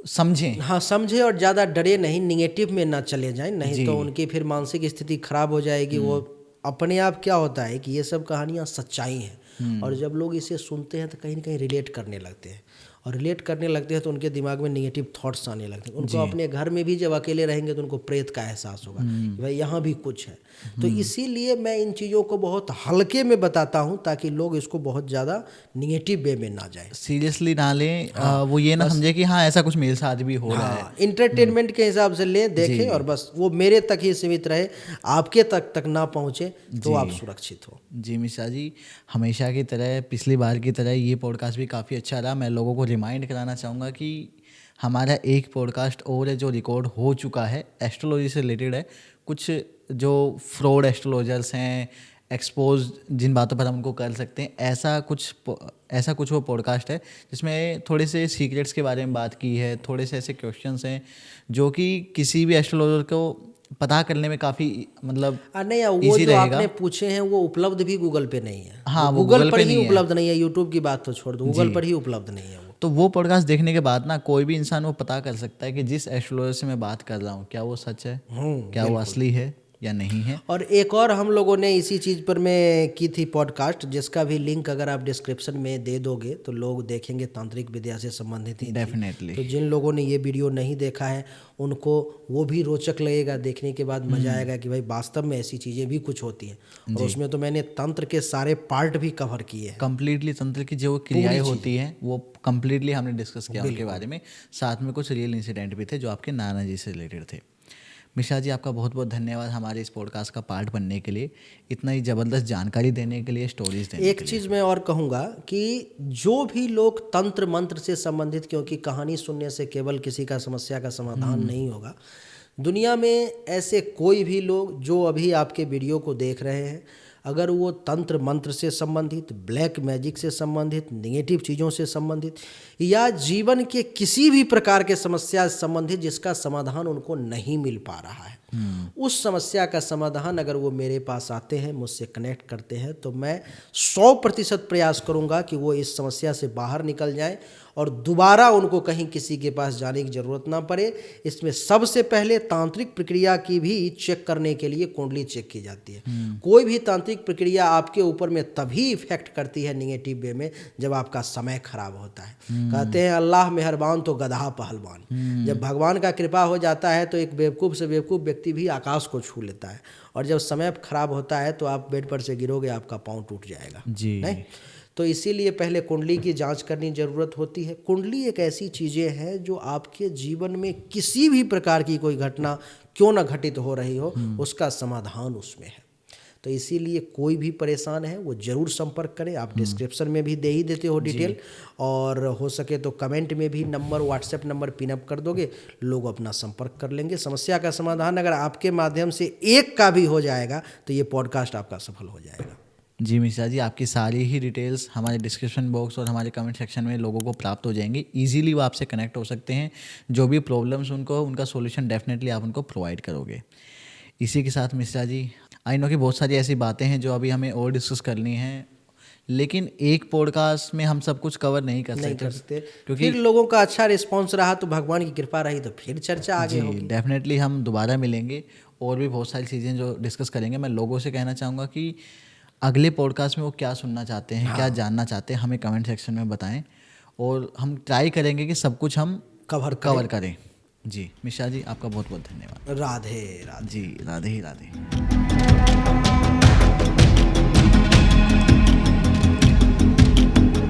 समझें। हाँ, समझे और ज़्यादा डरे नहीं, निगेटिव में ना चले जाएं, नहीं तो उनकी फिर मानसिक स्थिति खराब हो जाएगी। वो अपने आप क्या होता है कि ये सब कहानियाँ सच्चाई हैं, और जब लोग इसे सुनते हैं तो कहीं ना कहीं रिलेट करने लगते हैं, और रिलेट करने लगते हैं तो उनके दिमाग में निगेटिव थॉट्स आने लगते हैं। उनको अपने घर में भी जब अकेले रहेंगे तो उनको प्रेत का एहसास होगा कि भाई यहाँ भी कुछ है। तो इसीलिए मैं इन चीज़ों को बहुत हल्के में बताता हूँ ताकि लोग इसको बहुत ज़्यादा निगेटिव वे में ना जाए, सीरियसली ना लें। वो ये ना समझे कि हाँ ऐसा कुछ मेरे साथ भी हो रहा है। इंटरटेनमेंट के हिसाब से लें, देखें, और बस वो मेरे तक ही सीमित रहे, आपके तक ना पहुँचे तो आप सुरक्षित हो। जी मिश्रा जी, हमेशा की तरह, पिछली बार की तरह ये पॉडकास्ट भी काफ़ी अच्छा रहा। मैं लोगों को रिमाइंड कराना चाहूँगा कि हमारा एक पॉडकास्ट और है जो रिकॉर्ड हो चुका है, एस्ट्रोलॉजी से रिलेटेड है। कुछ जो फ्रॉड एस्ट्रोलॉजर्स हैं, एक्सपोज जिन बातों पर हम उनको कर सकते हैं, ऐसा कुछ वो पॉडकास्ट है जिसमें थोड़े से सीक्रेट्स के बारे में बात की है। थोड़े से ऐसे क्वेश्चंस हैं जो कि किसी भी एस्ट्रोलॉजर को पता करने में काफ़ी मतलब नहीं, वो जो आपने पूछे हैं वो उपलब्ध भी गूगल पे नहीं है। हाँ, वो गूगल पर ही उपलब्ध नहीं है। यूट्यूब की बात तो छोड़ दो, गूगल पर ही उपलब्ध नहीं है वो। तो वो पॉडकास्ट देखने के बाद ना कोई भी इंसान वो पता कर सकता है कि जिस एस्ट्रोलॉजर से मैं बात कर रहा हूँ क्या वो सच है, क्या वो असली है या नहीं है। और एक और हम लोगों ने इसी चीज़ पर में की थी पॉडकास्ट, जिसका भी लिंक अगर आप डिस्क्रिप्शन में दे दोगे तो लोग देखेंगे, तांत्रिक विद्या से संबंधित ही थी। डेफिनेटली। तो जिन लोगों ने ये वीडियो नहीं देखा है उनको वो भी रोचक लगेगा, देखने के बाद मजा आएगा कि भाई वास्तव में ऐसी चीज़ें भी कुछ होती हैं। और उसमें तो मैंने तंत्र के सारे पार्ट भी कवर किए हैं, कंप्लीटली तंत्र की जो क्रियाएं होती हैं वो कंप्लीटली हमने डिस्कस किया उनके बारे में। साथ में कुछ रियल इंसिडेंट भी थे जो आपके नाना जी से रिलेटेड थे। मिश्रा जी, आपका बहुत बहुत धन्यवाद हमारे इस पॉडकास्ट का पार्ट बनने के लिए, इतना ही ज़बरदस्त जानकारी देने के लिए, स्टोरीज देने के लिए। एक चीज़ मैं और कहूँगा कि जो भी लोग तंत्र मंत्र से संबंधित, क्योंकि कहानी सुनने से केवल किसी का समस्या का समाधान नहीं होगा, दुनिया में ऐसे कोई भी लोग जो अभी आपके वीडियो को देख रहे हैं, अगर वो तंत्र मंत्र से संबंधित, ब्लैक मैजिक से संबंधित, नेगेटिव चीज़ों से संबंधित, या जीवन के किसी भी प्रकार के समस्या से संबंधित जिसका समाधान उनको नहीं मिल पा रहा है, उस समस्या का समाधान अगर वो मेरे पास आते हैं, मुझसे कनेक्ट करते हैं, तो मैं 100% प्रयास करूंगा कि वो इस समस्या से बाहर निकल जाएं और दोबारा उनको कहीं किसी के पास जाने की ज़रूरत ना पड़े। इसमें सबसे पहले तांत्रिक प्रक्रिया की भी चेक करने के लिए कुंडली चेक की जाती है। कोई भी तांत्रिक प्रक्रिया आपके ऊपर में तभी इफेक्ट करती है निगेटिव वे में जब आपका समय खराब होता है। कहते हैं अल्लाह मेहरबान तो गधा पहलवान। जब भगवान का कृपा हो जाता है तो एक बेवकूफ़ से बेवकूफ़ व्यक्ति भी आकाश को छू लेता है, और जब समय खराब होता है तो आप बेड पर से गिरोगे, आपका पाँव टूट जाएगा जी। नहीं? तो इसीलिए पहले कुंडली की जांच करनी ज़रूरत होती है। कुंडली एक ऐसी चीज़ें हैं जो आपके जीवन में किसी भी प्रकार की कोई घटना क्यों ना घटित हो रही हो, उसका समाधान उसमें है। तो इसीलिए कोई भी परेशान है वो ज़रूर संपर्क करें। आप डिस्क्रिप्शन में भी दे ही देते हो डिटेल, और हो सके तो कमेंट में भी नंबर, व्हाट्सएप नंबर पिनअप कर दोगे, लोग अपना संपर्क कर लेंगे। समस्या का समाधान अगर आपके माध्यम से एक का भी हो जाएगा तो ये पॉडकास्ट आपका सफल हो जाएगा। जी मिश्रा जी, आपकी सारी ही डिटेल्स हमारे डिस्क्रिप्शन बॉक्स और हमारे कमेंट सेक्शन में लोगों को प्राप्त हो जाएंगी। इजीली वो आपसे कनेक्ट हो सकते हैं, जो भी प्रॉब्लम्स उनको, उनका सॉल्यूशन डेफिनेटली आप उनको प्रोवाइड करोगे। इसी के साथ मिश्रा जी, आई नो कि बहुत सारी ऐसी बातें हैं जो अभी हमें और डिस्कस करनी हैं, लेकिन एक पॉडकास्ट में हम सब कुछ कवर नहीं कर सकते क्योंकि फिर लोगों का अच्छा रिस्पॉन्स रहा तो भगवान की कृपा रही तो फिर चर्चा आगे होगी। डेफिनेटली हम दोबारा मिलेंगे और भी बहुत सारी चीज़ें जो डिस्कस करेंगे। मैं लोगों से कहना चाहूँगा कि अगले पॉडकास्ट में वो क्या सुनना चाहते हैं, क्या जानना चाहते हैं, हमें कमेंट सेक्शन में बताएं, और हम ट्राई करेंगे कि सब कुछ हम कवर करें। जी मिश्रा जी, आपका बहुत बहुत धन्यवाद। राधे राधे। जी, राधे ही राधे।